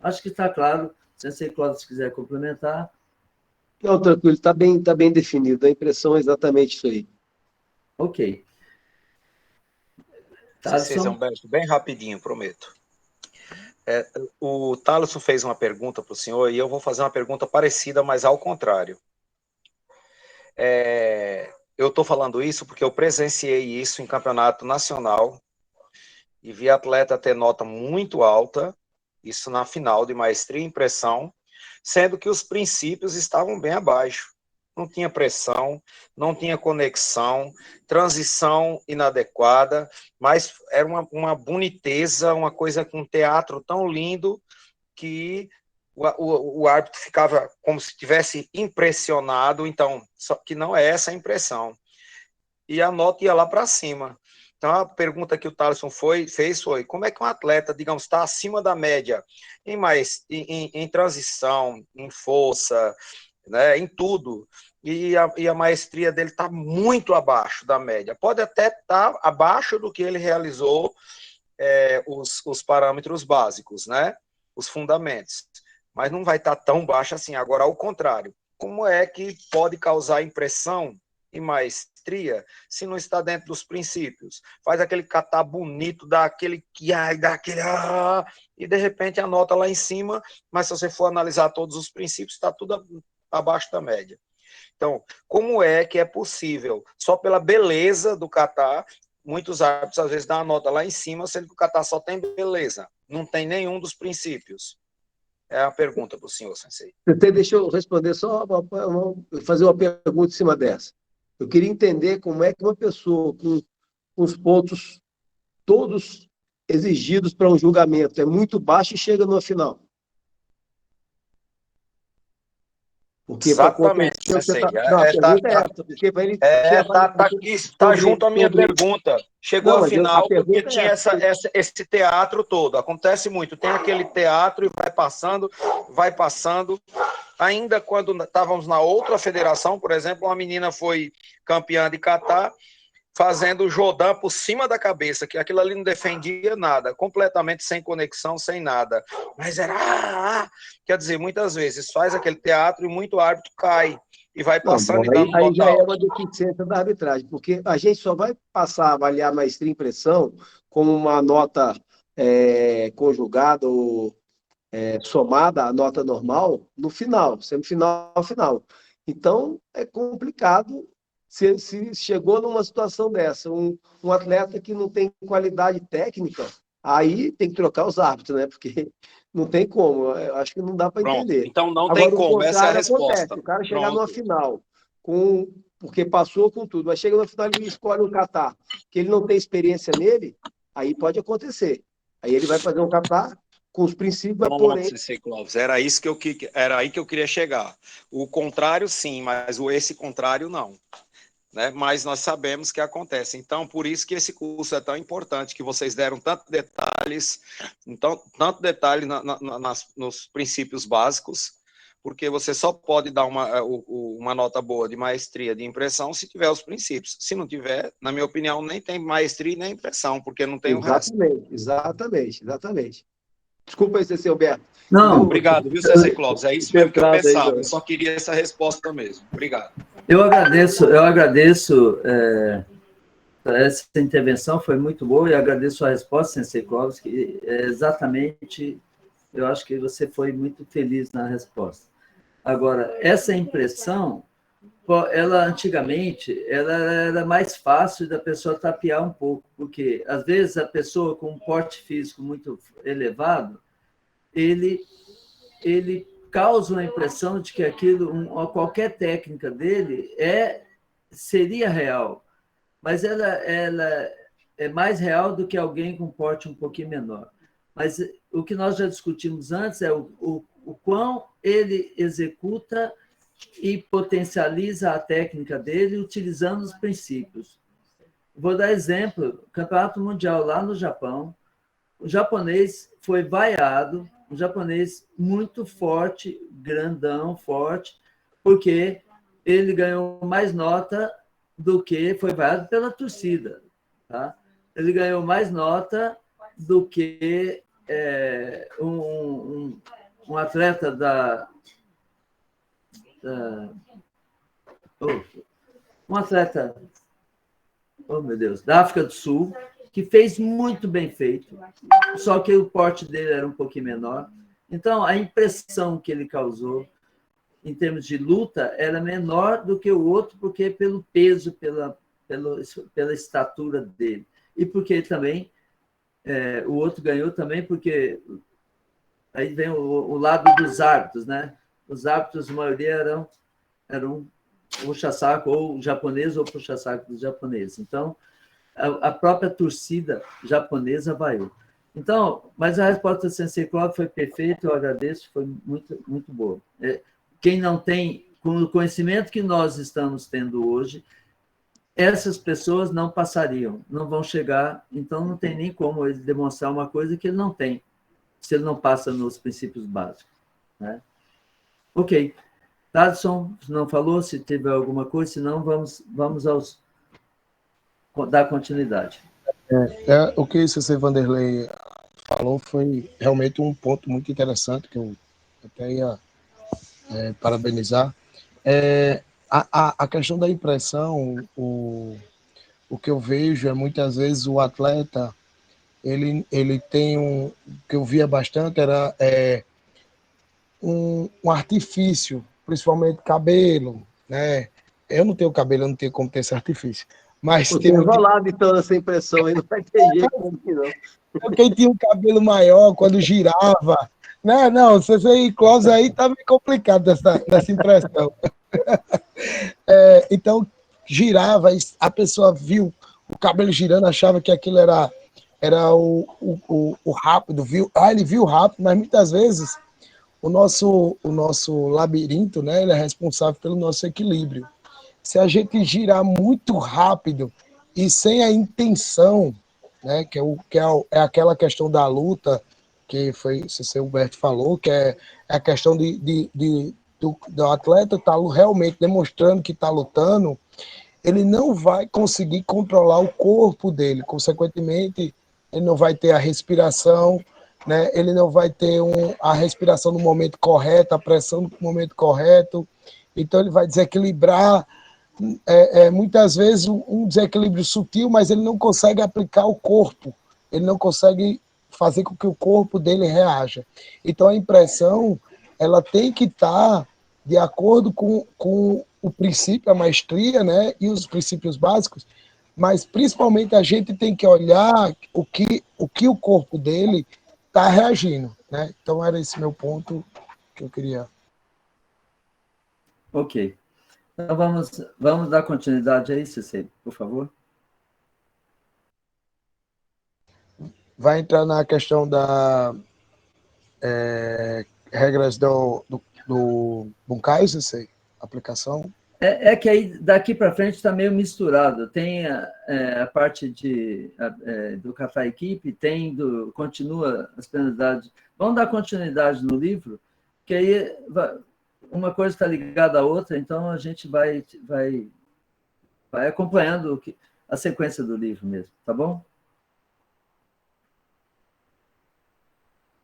Acho que está claro. Se Cláudio, se quiser complementar. Não, tranquilo, está bem definido. A impressão é exatamente isso aí. Ok. Vocês, Humberto, bem rapidinho, prometo. O Thaleson fez uma pergunta para o senhor e eu vou fazer uma pergunta parecida, mas ao contrário. Eu estou falando isso porque eu presenciei isso em campeonato nacional e vi atleta ter nota muito alta, isso na final de maestria e impressão, sendo que os princípios estavam bem abaixo. Não tinha pressão, não tinha conexão, transição inadequada, mas era uma boniteza, uma coisa com um teatro tão lindo que o árbitro ficava como se tivesse impressionado, então, só que não é essa a impressão. E a nota ia lá para cima. Então, a pergunta que o Thaleson fez foi, como é que um atleta, digamos, está acima da média em transição, em força, né, em tudo, e a maestria dele está muito abaixo da média. Pode até estar abaixo do que ele realizou os parâmetros básicos, né, os fundamentos, mas não vai estar tão baixo assim. Agora, ao contrário, como é que pode causar impressão e maestria se não está dentro dos princípios? Faz aquele kata bonito, dá aquele e de repente a nota lá em cima, mas se você for analisar todos os princípios, está tudo abaixo da média. Então, como é que é possível, só pela beleza do kata, muitos árbitros às vezes dão a nota lá em cima, sendo que o kata só tem beleza, não tem nenhum dos princípios. É a pergunta para o senhor, sensei. Deixa eu responder fazer uma pergunta em cima dessa. Eu queria entender como é que uma pessoa com os pontos todos exigidos para um julgamento é muito baixo e chega no final. Porque exatamente, sensei. Está junto à minha pergunta. Chegou ao final porque tinha esse teatro todo. Acontece muito. Tem aquele teatro e vai passando. Ainda quando estávamos na outra federação, por exemplo, uma menina foi campeã de kata, fazendo o Jodan por cima da cabeça, que aquilo ali não defendia nada, completamente sem conexão, sem nada. Mas era... Quer dizer, muitas vezes faz aquele teatro e muito árbitro cai e vai passando e dando aí já é uma deficiência da arbitragem, porque a gente só vai passar a avaliar maestria e impressão como uma nota conjugada ou somada à nota normal no final, semifinal, final. Então, é complicado. Se chegou numa situação dessa, um atleta que não tem qualidade técnica, aí tem que trocar os árbitros, né? Porque não tem como. Eu acho que não dá para entender. Então não tem como, essa é a resposta. O cara chegar numa final, porque passou com tudo, mas chega na final e escolhe um kata, que ele não tem experiência nele, aí pode acontecer. Aí ele vai fazer um kata com os princípios, porém... Era aí que eu queria chegar. O contrário, sim, mas esse contrário, não. Né? Mas nós sabemos que acontece. Então, por isso que esse curso é tão importante, que vocês deram tanto detalhes nos princípios básicos, porque você só pode dar uma nota boa de maestria de impressão se tiver os princípios. Se não tiver, na minha opinião, nem tem maestria nem impressão, porque não tem o resto. Exatamente. Desculpa aí, Sensei Alberto. Não, obrigado, viu, Sensei Clóvis? É isso mesmo que eu pensava. Eu só queria essa resposta mesmo. Obrigado. Eu agradeço essa intervenção, foi muito boa, e agradeço a resposta, Sensei Clóvis, que exatamente, eu acho que você foi muito feliz na resposta. Agora, essa impressão, ela antigamente, ela era mais fácil da pessoa tapear um pouco, porque, às vezes, a pessoa com um porte físico muito elevado, ele causa uma impressão de que aquilo, qualquer técnica dele seria real, mas ela é mais real do que alguém com porte um pouquinho menor. Mas o que nós já discutimos antes é o quão ele executa e potencializa a técnica dele utilizando os princípios. Vou dar exemplo, Campeonato Mundial lá no Japão, o japonês foi vaiado, um japonês muito forte, grandão, forte, porque ele ganhou mais nota do que foi vaiado pela torcida. Tá? Ele ganhou mais nota do que um atleta meu Deus, da África do Sul, que fez muito bem feito, só que o porte dele era um pouquinho menor. Então, a impressão que ele causou, em termos de luta, era menor do que o outro, porque pelo peso, pela estatura dele. E porque também, o outro ganhou também, porque aí vem o lado dos árbitros, né? Os árbitros, a maioria, eram puxa-saco ou japonês ou puxa-saco dos japoneses. Então, a própria torcida japonesa vaiou. Então, mas a resposta do Sensei Clóvis foi perfeita, eu agradeço, foi muito, muito boa. Quem não tem, com o conhecimento que nós estamos tendo hoje, essas pessoas não passariam, não vão chegar, então não tem nem como ele demonstrar uma coisa que ele não tem, se ele não passa nos princípios básicos. Né? Ok. Tadson, não falou, se tiver alguma coisa, senão vamos dar continuidade. O que o Sensei Vanderlei falou foi realmente um ponto muito interessante, que eu até ia parabenizar. A questão da impressão, o que eu vejo é muitas vezes o atleta, ele tem o que eu via bastante era um artifício, principalmente cabelo, né? Eu não tenho cabelo, eu não tenho como ter esse artifício. Mas Você é enrolado, então, essa impressão aí, não vai ter jeito não. Quem tinha um cabelo maior, quando girava. Não, você close aí tá meio complicado dessa impressão. Então, girava, a pessoa viu o cabelo girando, achava que aquilo era o rápido, viu? Ele viu rápido, mas muitas vezes o nosso labirinto, né, ele é responsável pelo nosso equilíbrio. Se a gente girar muito rápido e sem a intenção, né, é aquela questão da luta, que foi, o Cê Humberto falou, que é a questão do atleta estar realmente demonstrando que está lutando, ele não vai conseguir controlar o corpo dele, consequentemente, ele não vai ter a respiração, né? Ele não vai ter a respiração no momento correto, a pressão no momento correto, então ele vai desequilibrar, muitas vezes um desequilíbrio sutil, mas ele não consegue aplicar o corpo, ele não consegue fazer com que o corpo dele reaja. Então a impressão, ela tem que estar de acordo com o princípio, a maestria, né, e os princípios básicos, mas principalmente a gente tem que olhar o que o corpo dele está reagindo, né? Então era esse meu ponto que eu queria. Ok. Então vamos dar continuidade a isso, Cê, por favor. Vai entrar na questão da regras do Bunkai, Cê, aplicação. É que aí, daqui para frente, está meio misturado. Tem a parte do Kata Equipe, continua as penalidades. Vamos dar continuidade no livro, que aí uma coisa está ligada à outra, então a gente vai acompanhando a sequência do livro mesmo, tá bom?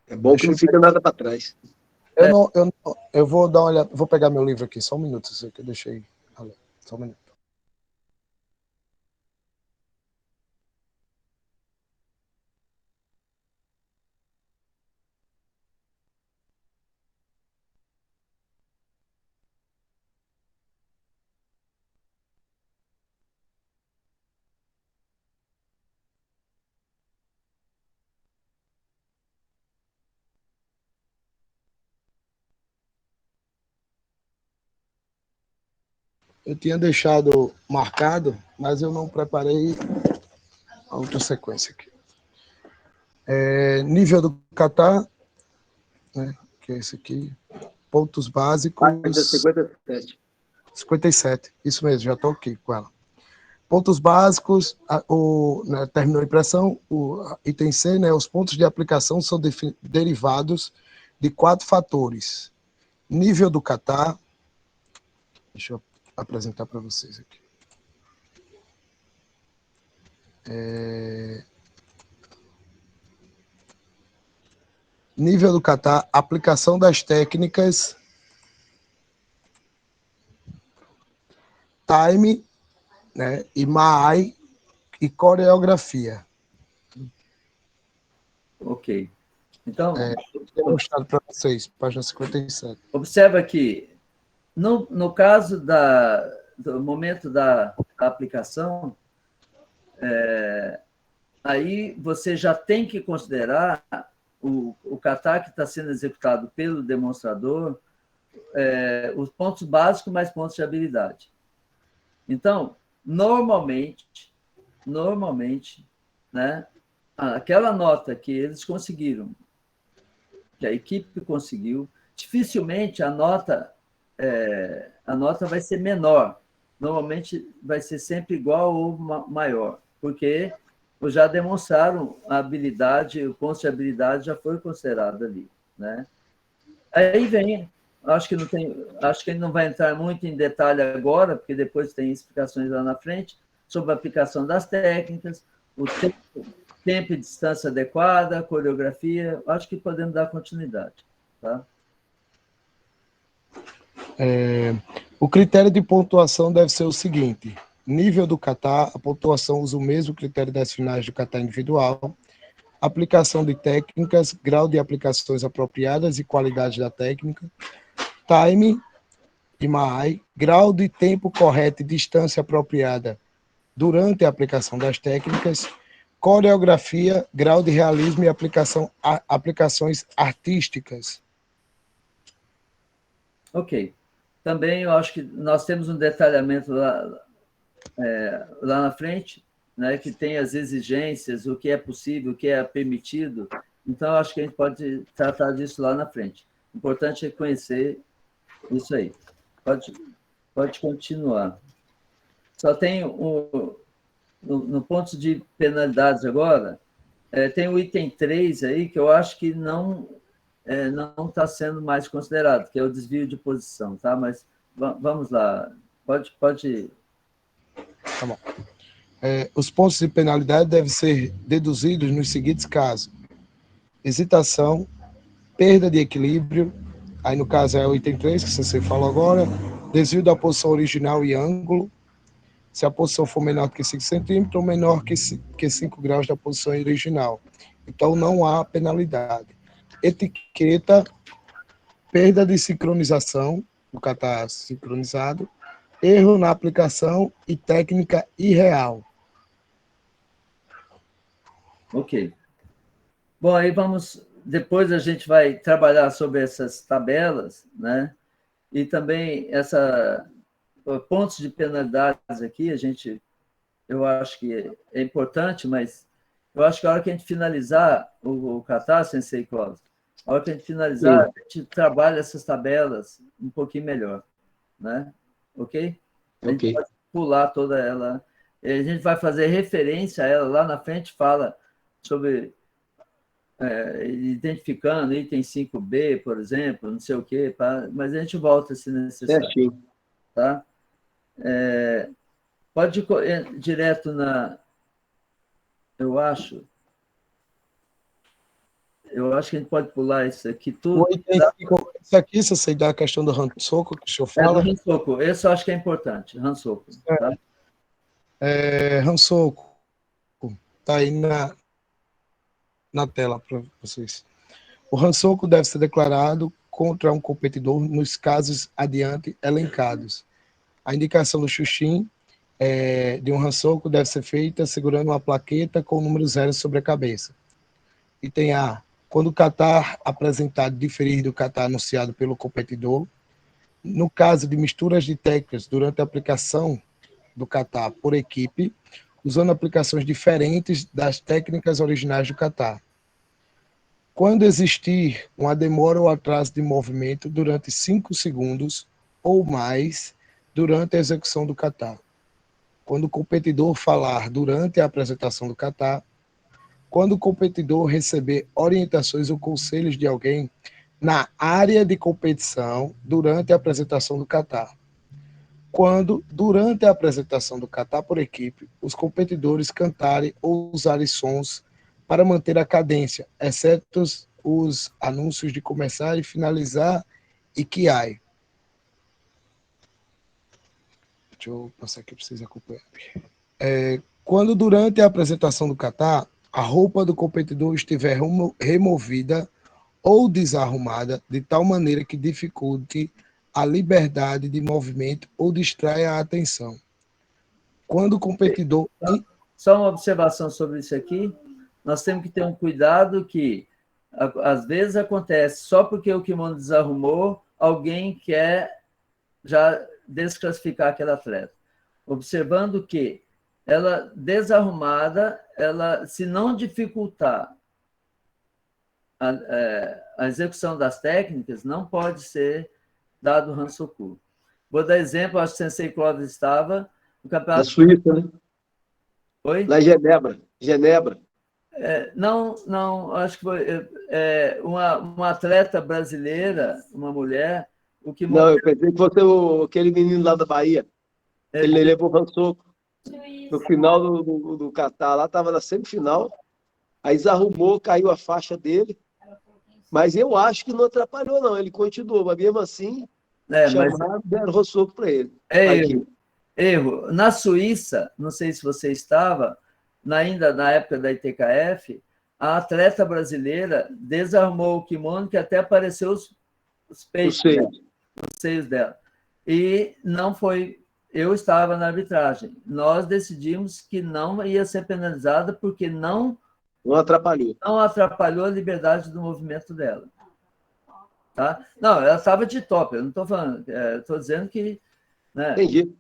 É bom que não fica nada para trás. Eu vou dar uma olhada, vou pegar meu livro aqui, só um minuto, isso que eu deixei. Só um minuto. Eu tinha deixado marcado, mas eu não preparei a outra sequência aqui. Nível do kata, né, que é esse aqui. Pontos básicos. 57. 57, isso mesmo, já estou aqui com ela. Pontos básicos, terminou a impressão, o item C, né, os pontos de aplicação são derivados de 4 fatores. Nível do kata, deixa eu apresentar para vocês aqui. Nível do kata, aplicação das técnicas, time, né, e maai e coreografia. Ok. Então, vou mostrar para vocês, página 57. Observa que, no caso do momento da aplicação, aí você já tem que considerar o kata que está sendo executado pelo demonstrador, os pontos básicos mais pontos de habilidade. Então, normalmente, né, aquela nota que eles conseguiram, que a equipe conseguiu, dificilmente a nota vai ser menor. Normalmente vai ser sempre igual ou maior, porque já demonstraram a habilidade, o ponto de habilidade já foi considerado ali, né? Aí vem, acho que ele não vai entrar muito em detalhe agora, porque depois tem explicações lá na frente sobre a aplicação das técnicas, o tempo e distância adequada, coreografia. Acho que podemos dar continuidade, tá? O critério de pontuação deve ser o seguinte: nível do kata, a pontuação usa o mesmo critério das finais do kata individual, aplicação de técnicas, grau de aplicações apropriadas e qualidade da técnica, time e maai, grau de tempo correto e distância apropriada durante a aplicação das técnicas, coreografia, grau de realismo e aplicações artísticas. Ok. Também eu acho que nós temos um detalhamento lá na frente, né, que tem as exigências, o que é possível, o que é permitido. Então, eu acho que a gente pode tratar disso lá na frente. O importante é conhecer isso aí. Pode continuar. Só tem no ponto de penalidades agora, tem o item 3 aí, que eu acho que não está sendo mais considerado, que é o desvio de posição, tá? Mas vamos lá. Pode... Tá bom. Os pontos de penalidade devem ser deduzidos nos seguintes casos: hesitação, perda de equilíbrio, aí no caso é o item 3, que você falou agora, desvio da posição original e ângulo, se a posição for menor que 5 centímetros ou menor que 5 graus da posição original. Então, não há penalidade. Etiqueta, perda de sincronização, o kata sincronizado, erro na aplicação e técnica irreal. Ok. Bom, aí depois a gente vai trabalhar sobre essas tabelas, né? E também pontos de penalidades aqui, eu acho que é importante, mas eu acho que a hora que a gente finalizar o kata, Sensei Cláudio, a hora que a gente finalizar, a gente trabalha essas tabelas um pouquinho melhor, né? Ok? A gente pode pular toda ela. A gente vai fazer referência a ela lá na frente, fala sobre identificando item 5B, por exemplo, não sei o quê, mas a gente volta se necessário. Certinho. Tá? Pode ir direto eu acho que a gente pode pular isso aqui tudo. Isso aqui, se você dá a questão do Hansoku, que o senhor fala. Do Hansoku, esse eu acho que é importante, Hansoku. Tá? Hansoku, está aí na tela para vocês. O Hansoku deve ser declarado contra um competidor nos casos adiante elencados. A indicação do Shushin de um Hansoku deve ser feita segurando uma plaqueta com o número 0 sobre a cabeça. Item A. Quando o kata apresentado diferir do kata anunciado pelo competidor, no caso de misturas de técnicas durante a aplicação do kata por equipe, usando aplicações diferentes das técnicas originais do kata. Quando existir uma demora ou atraso de movimento durante 5 segundos ou mais durante a execução do kata. Quando o competidor falar durante a apresentação do kata. Quando o competidor receber orientações ou conselhos de alguém na área de competição durante a apresentação do kata. Quando, durante a apresentação do kata por equipe, os competidores cantarem ou usarem sons para manter a cadência, exceto os anúncios de começar e finalizar e kiai. Deixa eu passar aqui para vocês acompanharem. Quando, durante a apresentação do kata, a roupa do competidor estiver removida ou desarrumada de tal maneira que dificulte a liberdade de movimento ou distraia a atenção. Quando o competidor... Só uma observação sobre isso aqui. Nós temos que ter um cuidado que, às vezes, acontece só porque o kimono desarrumou, alguém quer já desclassificar aquele atleta. Observando que ela desarrumada, se não dificultar a execução das técnicas, não pode ser dado Hansoku. Vou dar exemplo, acho que o Sensei Clóvis estava no campeonato... Na Suíça, né? Oi? Lá em Genebra. Não, acho que foi uma atleta brasileira, uma mulher... Não, eu pensei que fosse aquele menino lá da Bahia. Ele levou o Hansoku. No final do kata lá, estava na semifinal, aí desarrumou, caiu a faixa dele, mas eu acho que não atrapalhou, não. Ele continuou, mas mesmo assim, chamaram, deram Hansoku para ele. Erro. Na Suíça, não sei se você estava, ainda na época da ITKF, a atleta brasileira desarmou o kimono que até apareceu os peitos dela, os seios dela. E não foi eu estava na arbitragem. Nós decidimos que não ia ser penalizada porque não atrapalhou a liberdade do movimento dela. Tá? Não, ela estava de top, eu não estou falando, estou dizendo que... Né, entendi.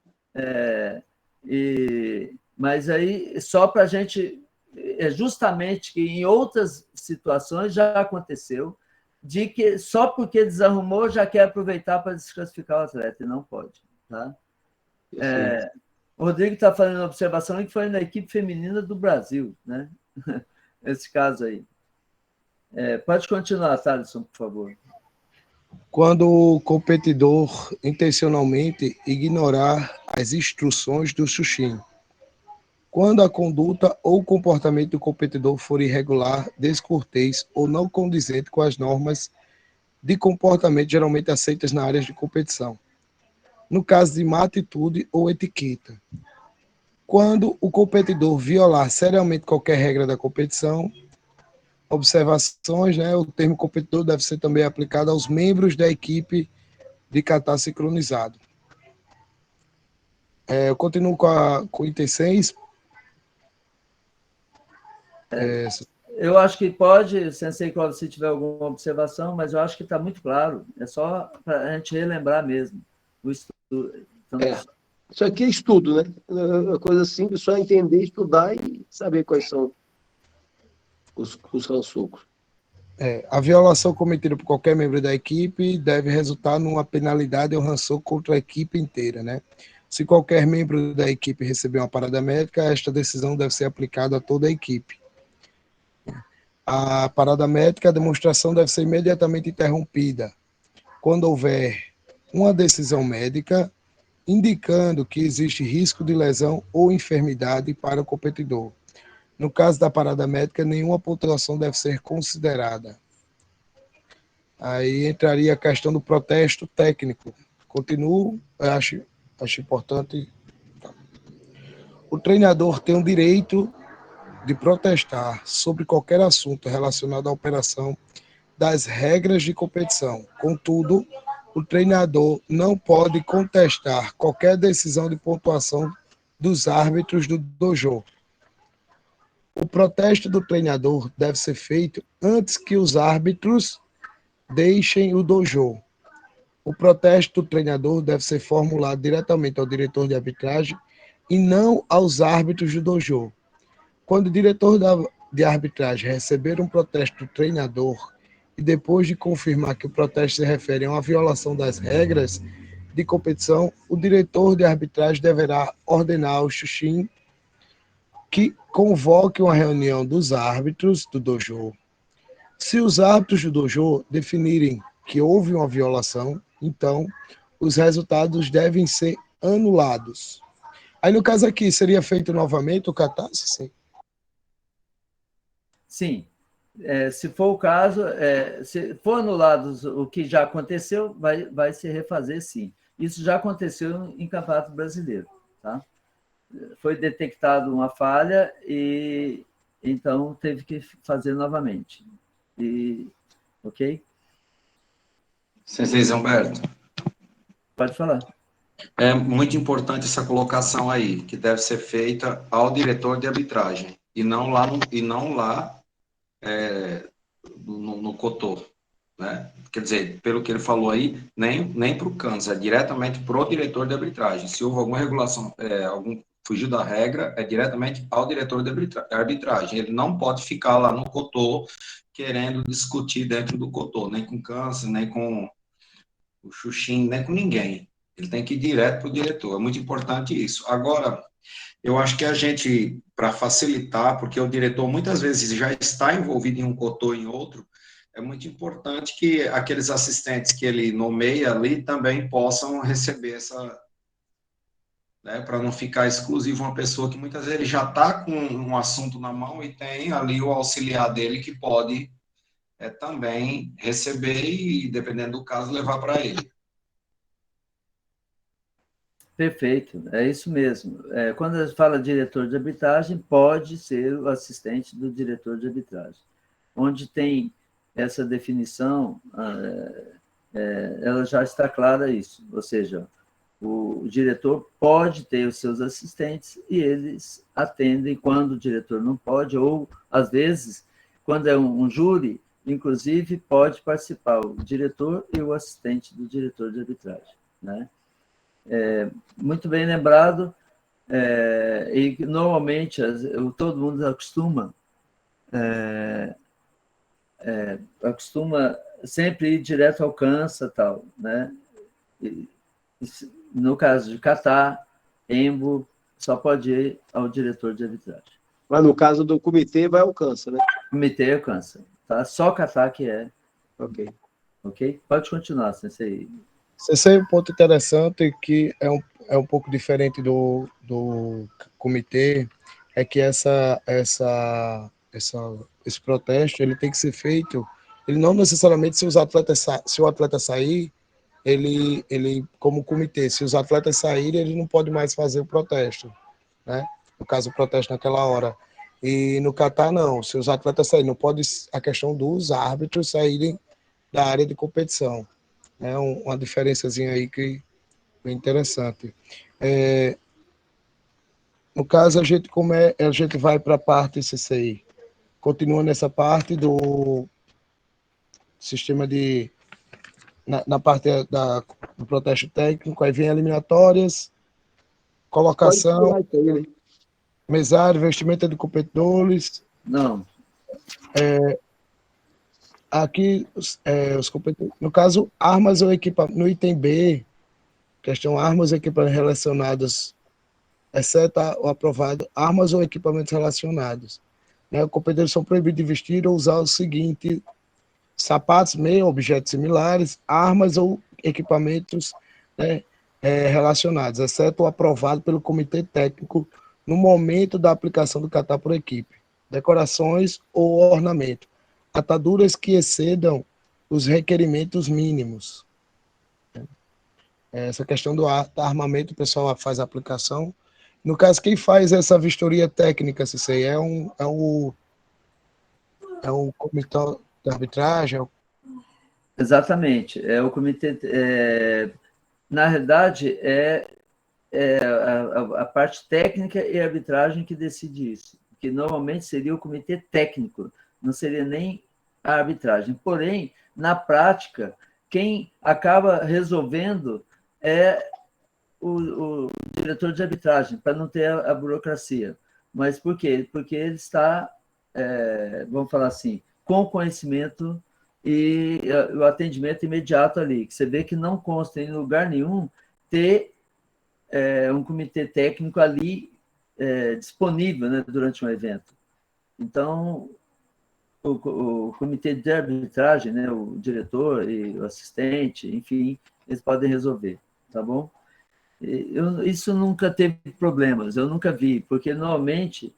Mas aí, só para a gente... justamente que em outras situações já aconteceu, de que só porque desarrumou já quer aproveitar para desclassificar o atleta, e não pode. Tá? O Rodrigo está fazendo uma observação que foi na equipe feminina do Brasil, né? Esse caso aí. Pode continuar, Thaleson, por favor. Quando o competidor intencionalmente ignorar as instruções do Xuxim. Quando a conduta ou comportamento do competidor for irregular, descortês ou não condizente com as normas de comportamento geralmente aceitas na área de competição. No caso de má atitude ou etiqueta. Quando o competidor violar seriamente qualquer regra da competição, observações, né? O termo competidor deve ser também aplicado aos membros da equipe de catar sincronizado. Eu continuo com o item 6. Eu acho que pode, Sensei Clóvis, se tiver alguma observação, mas eu acho que está muito claro. É só para a gente relembrar mesmo o estudo. Então, Isso aqui é estudo, né? É uma coisa simples, só entender, estudar e saber quais são os rançucos. A violação cometida por qualquer membro da equipe deve resultar numa penalidade ou rançoco contra a equipe inteira, né? Se qualquer membro da equipe receber uma parada médica, esta decisão deve ser aplicada a toda a equipe. A parada médica, a demonstração deve ser imediatamente interrompida quando houver uma decisão médica indicando que existe risco de lesão ou enfermidade para o competidor. No caso da parada médica, nenhuma pontuação deve ser considerada. Aí entraria a questão do protesto técnico. Continuo, acho importante. O treinador tem o direito de protestar sobre qualquer assunto relacionado à operação das regras de competição. Contudo, o treinador não pode contestar qualquer decisão de pontuação dos árbitros do dojo. O protesto do treinador deve ser feito antes que os árbitros deixem o dojo. O protesto do treinador deve ser formulado diretamente ao diretor de arbitragem e não aos árbitros do dojo. Quando o diretor de arbitragem receber um protesto do treinador e depois de confirmar que o protesto se refere a uma violação das regras de competição, o diretor de arbitragem deverá ordenar ao Xuxim que convoque uma reunião dos árbitros do dojo. Se os árbitros do dojo definirem que houve uma violação, então os resultados devem ser anulados. Aí, no caso aqui, seria feito novamente o catástrofe? Sim. Se for o caso, se for anulado o que já aconteceu, vai se refazer, sim. Isso já aconteceu em Campeonato Brasileiro. Tá? Foi detectada uma falha e, então, teve que fazer novamente. Ok? Sensei Humberto. Pode falar. É muito importante essa colocação aí, que deve ser feita ao diretor de arbitragem, e não lá no COTO, né? Quer dizer, pelo que ele falou aí, nem para o CANS, é diretamente para o diretor de arbitragem. Se houve alguma regulação, algum fugir da regra, é diretamente ao diretor de arbitragem. Ele não pode ficar lá no COTO querendo discutir dentro do COTO, nem com o CANS, nem com o Xuxim, nem com ninguém. Ele tem que ir direto para o diretor. É muito importante isso. Agora, eu acho que a gente, para facilitar, porque o diretor muitas vezes já está envolvido em um COTO em outro, é muito importante que aqueles assistentes que ele nomeia ali também possam receber essa, né, para não ficar exclusivo uma pessoa que muitas vezes ele já está com um assunto na mão e tem ali o auxiliar dele que pode também receber e, dependendo do caso, levar para ele. Perfeito, é isso mesmo. Quando a gente fala diretor de arbitragem, pode ser o assistente do diretor de arbitragem. Onde tem essa definição, ela já está clara isso. Ou seja, O diretor pode ter os seus assistentes e eles atendem quando o diretor não pode, ou, às vezes, quando é um júri, inclusive, pode participar o diretor e o assistente do diretor de arbitragem, né? Muito bem lembrado, e normalmente todo mundo acostuma sempre ir direto ao Cansa, tal, né? No caso de Catar, Embo, só pode ir ao diretor de arbitragem. Mas no caso do comitê, vai ao Cansa, né? Comitê alcança, tá? Só Catar que é. Ok. Ok? Pode continuar, Sensei. Sensei, um ponto interessante que é um pouco diferente do comitê, é que esse protesto ele tem que ser feito, ele não necessariamente se o atleta sair, ele como comitê, se os atletas saírem, ele não pode mais fazer o protesto, né? No caso, o protesto naquela hora. E no Catar, não. Se os atletas saírem, não pode a questão dos árbitros saírem da área de competição. É uma diferençazinha aí que é interessante. No caso, a gente vai para a parte CCI. Continua nessa parte do sistema de... Na parte do protesto técnico, aí vem eliminatórias, colocação, mesário, vestimenta de competidores. Não. Aqui, os competidores, no caso, armas ou equipamento, no item B, questão armas ou equipamentos relacionados, exceto o aprovado, armas ou equipamentos relacionados. Né? Os competidores são proibidos de vestir ou usar o seguinte: sapatos, meia, objetos similares, armas ou equipamentos, né, relacionados, exceto o aprovado pelo comitê técnico no momento da aplicação do kata por equipe, decorações ou ornamento, ataduras que excedam os requerimentos mínimos. Essa questão do armamento, o pessoal faz a aplicação. No caso, quem faz essa vistoria técnica, Cicei, é um comitê de arbitragem? Exatamente. É o comitê. Na realidade, a parte técnica e arbitragem que decide isso, que normalmente seria o comitê técnico, não seria nem a arbitragem. Porém, na prática, quem acaba resolvendo é o diretor de arbitragem, para não ter a burocracia. Mas por quê? Porque ele está, vamos falar assim, com conhecimento e o atendimento imediato ali, que você vê que não consta em lugar nenhum ter um comitê técnico ali disponível, né, durante um evento. Então, o comitê de arbitragem, né, o diretor e o assistente, enfim, eles podem resolver, tá bom? Isso nunca teve problemas, eu nunca vi, porque normalmente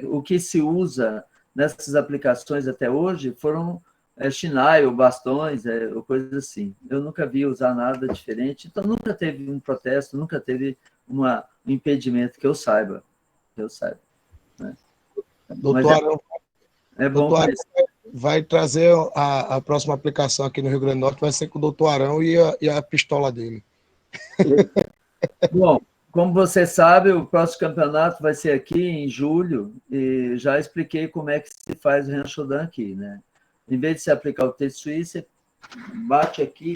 o que se usa nessas aplicações até hoje foram chinai ou bastões, ou coisas assim. Eu nunca vi usar nada diferente, então nunca teve um protesto, nunca teve um impedimento que eu saiba. Né? Doutor Arão, bom doutor Arão vai trazer a próxima aplicação aqui no Rio Grande do Norte, vai ser com o doutor Arão e a pistola dele. Bom, como você sabe, o próximo campeonato vai ser aqui em julho, e já expliquei como é que se faz o Ranchodan aqui, né? Em vez de se aplicar o Tetsui, você bate aqui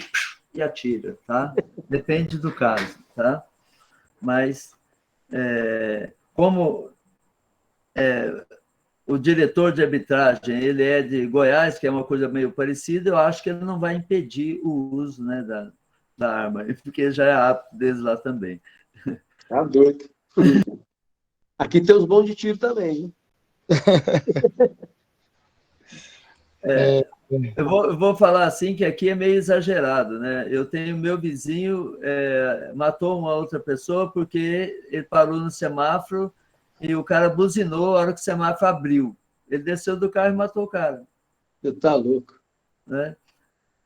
e atira, tá? Depende do caso, tá? Mas, como o diretor de arbitragem, ele é de Goiás, que é uma coisa meio parecida, eu acho que ele não vai impedir o uso, né, da arma, porque já é apto deles lá também. Tá doido. Aqui tem os bons de tiro também, hein? Eu vou falar assim, que aqui é meio exagerado, né? Eu tenho meu vizinho, matou uma outra pessoa porque ele parou no semáforo e o cara buzinou a hora que o semáforo abriu. Ele desceu do carro e matou o cara. Você tá louco. Né?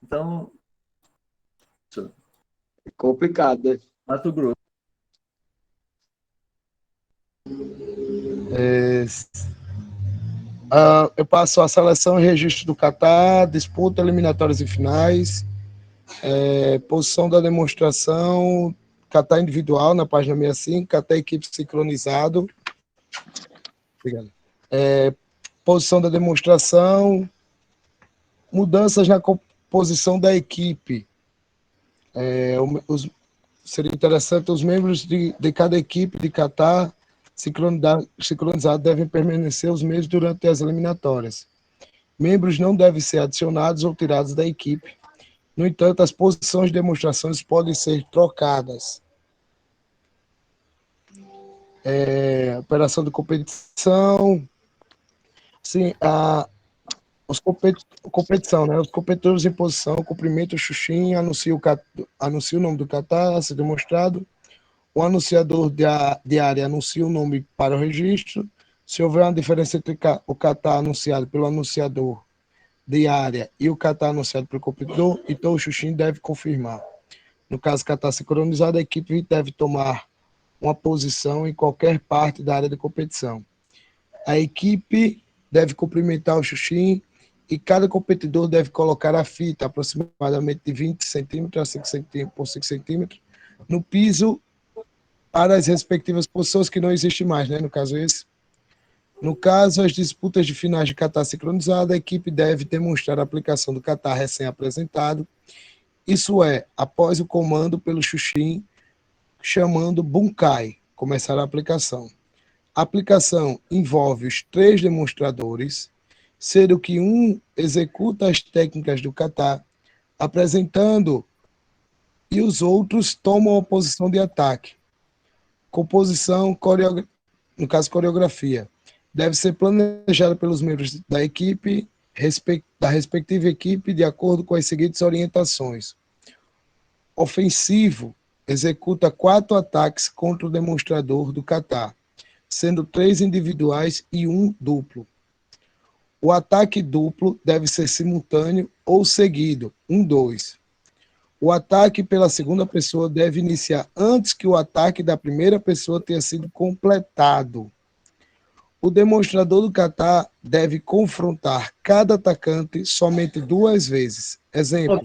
Então... É complicado, né? Mato Grosso. Eu passo a seleção e registro do Catar, disputa, eliminatórias e finais, posição da demonstração, kata individual, na página 65, kata equipe sincronizado. Obrigado. Posição da demonstração, mudanças na composição da equipe. Seria interessante, os membros de cada equipe de kata sincronizado devem permanecer os mesmos durante as eliminatórias. Membros não devem ser adicionados ou tirados da equipe. No entanto, as posições de demonstrações podem ser trocadas. Operação de competição. Sim, competição, né? Os competidores em posição cumprimentam o xuxim, anuncia o nome do kata a ser demonstrado. O anunciador de área anuncia o nome para o registro. Se houver uma diferença entre o kata anunciado pelo anunciador de área e o kata anunciado pelo competidor, então o xuxim deve confirmar. No caso kata sincronizado, a equipe deve tomar uma posição em qualquer parte da área de competição. A equipe deve cumprimentar o xuxim e cada competidor deve colocar a fita aproximadamente de 20 centímetros a 5 centímetros por 5 centímetros no piso para as respectivas posições, que não existe mais, né? No caso esse. No caso, as disputas de finais de kata sincronizado, a equipe deve demonstrar a aplicação do kata recém-apresentado, isso é, após o comando pelo xuxim, chamando bunkai, começar a aplicação. A aplicação envolve os 3 demonstradores, sendo que um executa as técnicas do kata, apresentando, e os outros tomam a posição de ataque. Composição, no caso coreografia, deve ser planejada pelos membros da equipe, da respectiva equipe, de acordo com as seguintes orientações. Ofensivo, executa 4 ataques contra o demonstrador do kata, sendo 3 individuais e 1 duplo. O ataque duplo deve ser simultâneo ou seguido, 1, 2. O ataque pela segunda pessoa deve iniciar antes que o ataque da primeira pessoa tenha sido completado. O demonstrador do kata deve confrontar cada atacante somente 2 vezes. Exemplo.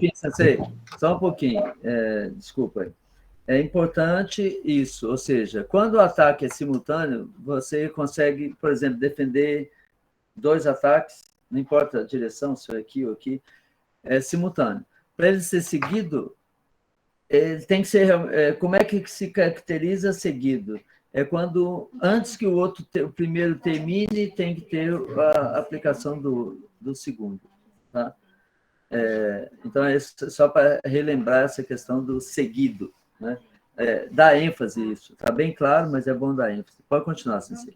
Só um pouquinho, desculpa. É importante isso, ou seja, quando o ataque é simultâneo, você consegue, por exemplo, defender 2 ataques, não importa a direção, se é aqui ou aqui, é simultâneo. Para ele ser seguido, ele tem que ser... como é que se caracteriza seguido? É quando, antes que o primeiro termine, tem que ter a aplicação do segundo. Tá? Então, é só para relembrar essa questão do seguido. Né? Dá ênfase isso. Está bem claro, mas é bom dar ênfase. Pode continuar, Sensei.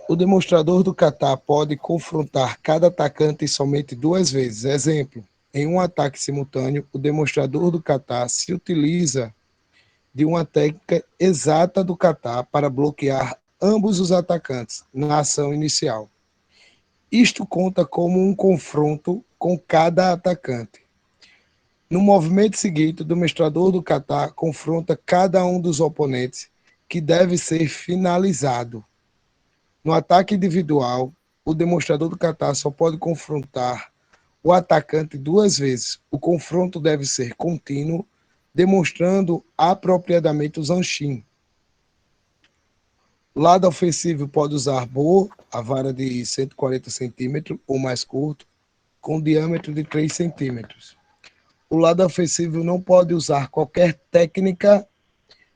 O demonstrador do kata pode confrontar cada atacante somente 2 vezes. Exemplo, em um ataque simultâneo, o demonstrador do kata se utiliza de uma técnica exata do kata para bloquear ambos os atacantes na ação inicial. Isto conta como um confronto com cada atacante. No movimento seguinte, o demonstrador do kata confronta cada um dos oponentes, que deve ser finalizado. No ataque individual, o demonstrador do kata só pode confrontar o atacante 2 vezes. O confronto deve ser contínuo, demonstrando apropriadamente o zanshin. O lado ofensivo pode usar bo, a vara de 140 centímetros ou mais curto, com diâmetro de 3 centímetros. O lado ofensivo não pode usar qualquer técnica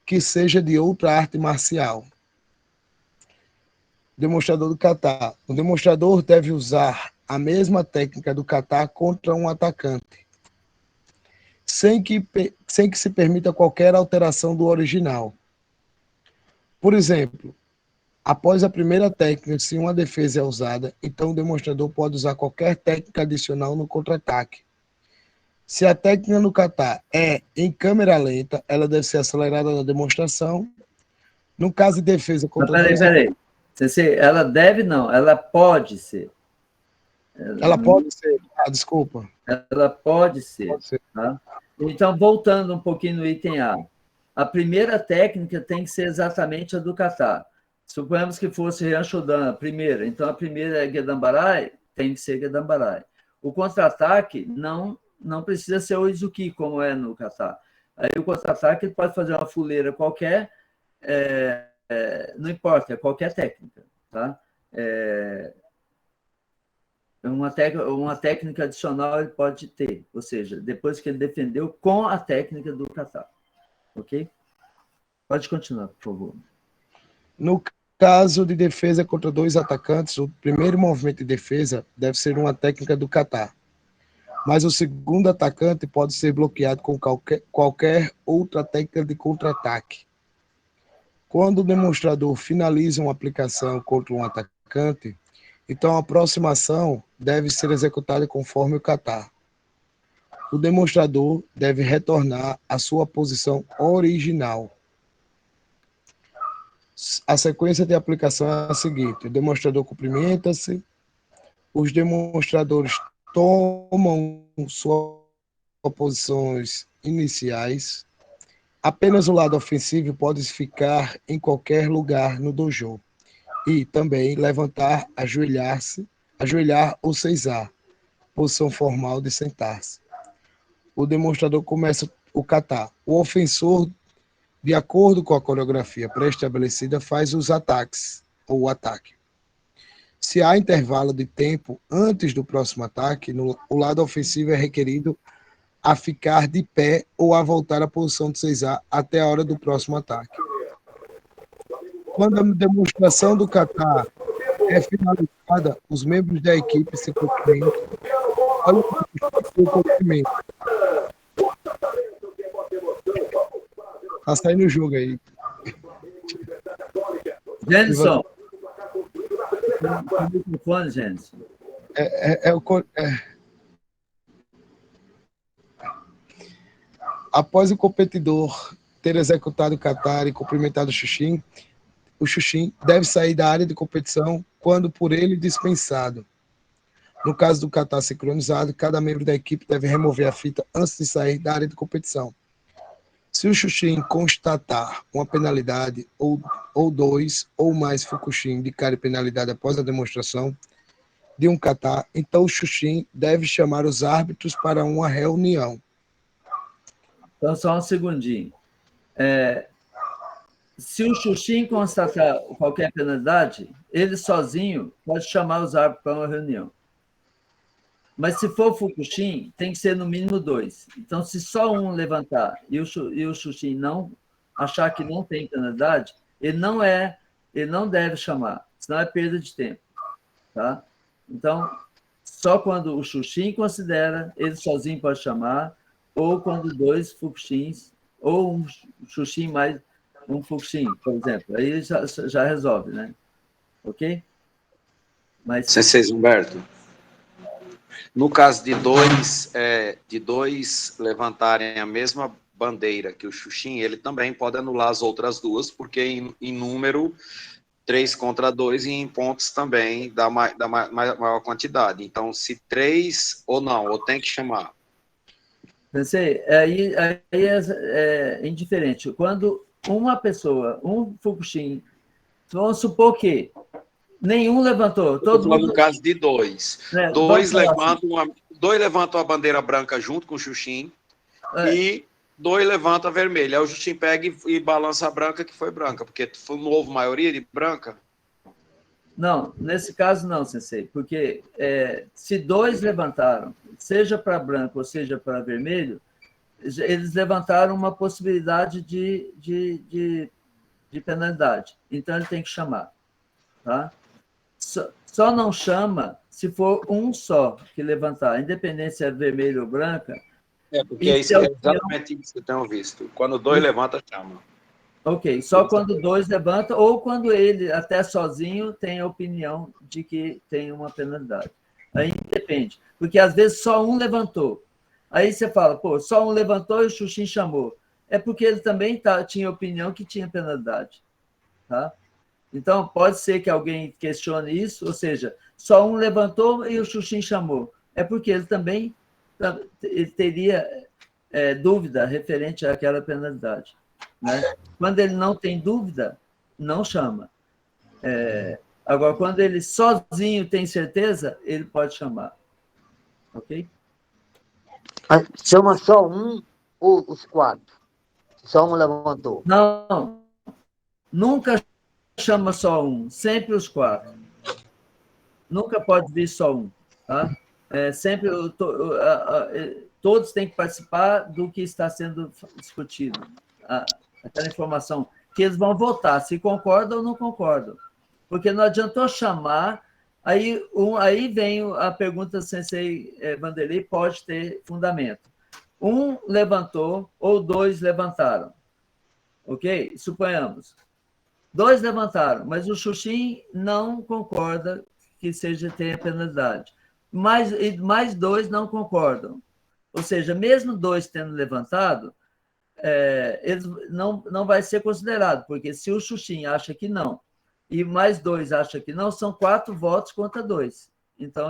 que seja de outra arte marcial. Demonstrador do kata. O demonstrador deve usar a mesma técnica do kata contra um atacante, sem que se permita qualquer alteração do original. Por exemplo, após a primeira técnica, se uma defesa é usada, então o demonstrador pode usar qualquer técnica adicional no contra-ataque. Se a técnica no kata é em câmera lenta, ela deve ser acelerada na demonstração. No caso de defesa contra... Peraí. Ela deve não, ela pode ser. Ela pode ser. Desculpa. Ela pode ser. Pode ser. Tá? Então, voltando um pouquinho no item A. A primeira técnica tem que ser exatamente a do kata. Suponhamos que fosse Ryan Shodan, a primeira. Então, a primeira é Gedambarai, tem que ser Gedambarai. O contra-ataque não precisa ser o Izuki, como é no kata. Aí o contra-ataque ele pode fazer uma fuleira qualquer, não importa, é qualquer técnica. Tá? Uma técnica adicional ele pode ter, ou seja, depois que ele defendeu com a técnica do kata. Ok? Pode continuar, por favor. No caso de defesa contra 2 atacantes, o primeiro movimento de defesa deve ser uma técnica do kata, mas o segundo atacante pode ser bloqueado com qualquer outra técnica de contra-ataque. Quando o demonstrador finaliza uma aplicação contra um atacante, então a aproximação deve ser executada conforme o kata. O demonstrador deve retornar à sua posição original. A sequência de aplicação é a seguinte: o demonstrador cumprimenta-se, os demonstradores tomam suas posições iniciais, apenas o lado ofensivo pode ficar em qualquer lugar no dojo, e também levantar, ajoelhar ou seizar, posição formal de sentar-se. O demonstrador começa o kata. O ofensor, de acordo com a coreografia pré-estabelecida, faz os ataques, ou o ataque. Se há intervalo de tempo antes do próximo ataque, o lado ofensivo é requerido a ficar de pé ou a voltar à posição de seizar até a hora do próximo ataque. Quando a demonstração do kata é finalizada, os membros da equipe se cumprimentam. Olha o cumprimento. Tá saindo o jogo aí. Jenson. O microfone, Jenson. Após o competidor ter executado o kata e cumprimentado o Xuxim deve sair da área de competição quando por ele dispensado. No caso do kata sincronizado, cada membro da equipe deve remover a fita antes de sair da área de competição. Se o Xuxim constatar uma penalidade ou 2 ou mais Fukushin indicarem penalidade após a demonstração de um kata, então o Xuxim deve chamar os árbitros para uma reunião. Então, só um segundinho. Se o Xuxim constatar qualquer penalidade, ele sozinho pode chamar os árbitros para uma reunião. Mas se for Fukushin, tem que ser no mínimo 2. Então, se só um levantar e o Xuxim não achar que não tem penalidade, ele não deve chamar, senão é perda de tempo. Tá? Então, só quando o Xuxim considera, ele sozinho pode chamar, ou quando 2 Fukushins, ou um Xuxim mais um Fukushin, por exemplo. Aí já resolve, né? Ok? Mas... Sensei Humberto. No caso de dois levantarem a mesma bandeira que o Xuxim, ele também pode anular as outras duas, porque em número 3 contra 2 e em pontos também dá maior quantidade. Então, se 3 ou não, ou tem que chamar. Pensei, aí é indiferente. Quando uma pessoa, um Fukushin, vamos supor que nenhum levantou. Todo mundo... No caso de 2. Né? Dois levantam a bandeira branca junto com o Xuxim e 2 levantam a vermelha. Aí o Xuxim pega e balança a branca, que foi branca, porque não houve maioria de branca. Não, nesse caso não, Sensei, porque se 2 levantaram, seja para branco ou seja para vermelho, eles levantaram uma possibilidade de penalidade. Então, ele tem que chamar. Tá? Só não chama se for um só que levantar, independente se é vermelho ou branca. Porque é exatamente isso que eu tenho visto. Quando 2 levantam, chama. Ok, só quando 2 levantam ou quando ele, até sozinho, tem a opinião de que tem uma penalidade. Aí depende, porque às vezes só um levantou. Aí você fala, pô, só um levantou e o Xuxim chamou. É porque ele também tinha opinião que tinha penalidade. Tá? Então, pode ser que alguém questione isso, ou seja, só um levantou e o Xuxim chamou. É porque ele também teria dúvida referente àquela penalidade. Né? Quando ele não tem dúvida, não chama. Agora, quando ele sozinho tem certeza, ele pode chamar. Ok? Chama só um ou os 4? Só um levantou? Não, nunca chama só um, sempre os 4. Nunca pode vir só um, tá? Sempre todos têm que participar do que está sendo discutido. Aquela informação que eles vão votar, se concordam ou não concordam. Porque não adiantou chamar, aí vem a pergunta, Sensei Vanderlei, pode ter fundamento. Um levantou ou 2 levantaram, ok? Suponhamos. 2 levantaram, mas o Xuxim não concorda que tenha penalidade. Mais 2 não concordam. Ou seja, mesmo 2 tendo levantado, eles não vai ser considerado, porque se o Xuxim acha que não, e mais 2 acham que não, são 4 votos contra 2. Então,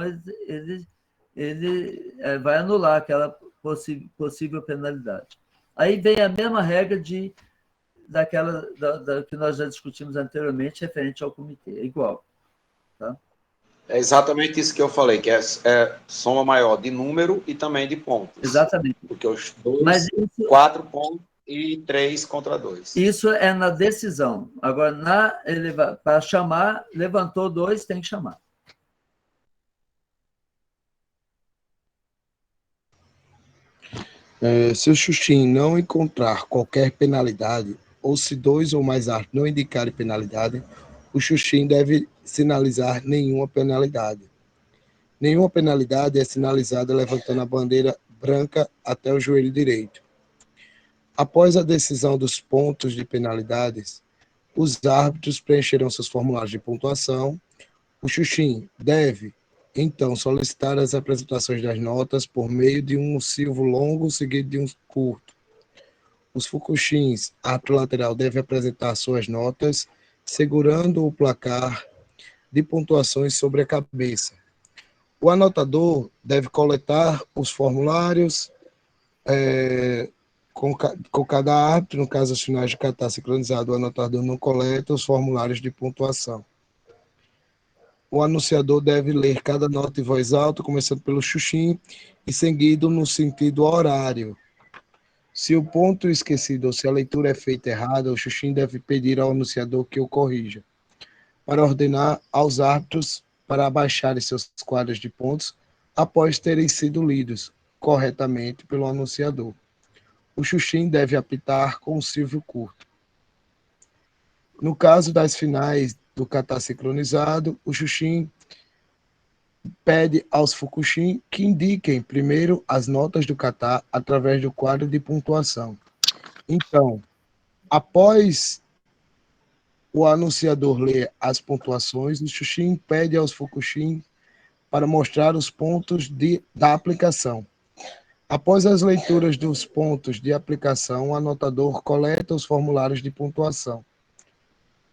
ele vai anular aquela possível penalidade. Aí vem a mesma regra daquela que nós já discutimos anteriormente, referente ao comitê. É igual. Tá? É exatamente isso que eu falei, que é soma maior de número e também de pontos. Exatamente. Porque os 2, 4 pontos e 3 contra 2. Isso é na decisão. Agora, para chamar, levantou 2, tem que chamar. Se o Xuxim não encontrar qualquer penalidade, ou se 2 ou mais árbitros não indicarem penalidade, o Xuxim deve sinalizar nenhuma penalidade. Nenhuma penalidade é sinalizada levantando a bandeira branca até o joelho direito. Após a decisão dos pontos de penalidades, os árbitros preencherão seus formulários de pontuação. O Xuxim deve, então, solicitar as apresentações das notas por meio de um silvo longo seguido de um curto. Os Fukushins, árbitro lateral, deve apresentar suas notas, segurando o placar de pontuações sobre a cabeça. O anotador deve coletar os formulários com cada árbitro. No caso, os finais de catar sincronizado, o anotador não coleta os formulários de pontuação. O anunciador deve ler cada nota em voz alta, começando pelo Xuxim e seguido no sentido horário. Se o ponto é esquecido ou se a leitura é feita errada, o Xuxim deve pedir ao anunciador que o corrija, para ordenar aos árbitros para abaixarem seus quadros de pontos após terem sido lidos corretamente pelo anunciador. O Xuxim deve apitar com um silvio curto. No caso das finais do kata sincronizado, o Xuxim pede aos Fukushim que indiquem primeiro as notas do kata através do quadro de pontuação. Então, após o anunciador ler as pontuações, o Xuxim pede aos Fukushim para mostrar os pontos da aplicação. Após as leituras dos pontos de aplicação, o anotador coleta os formulários de pontuação.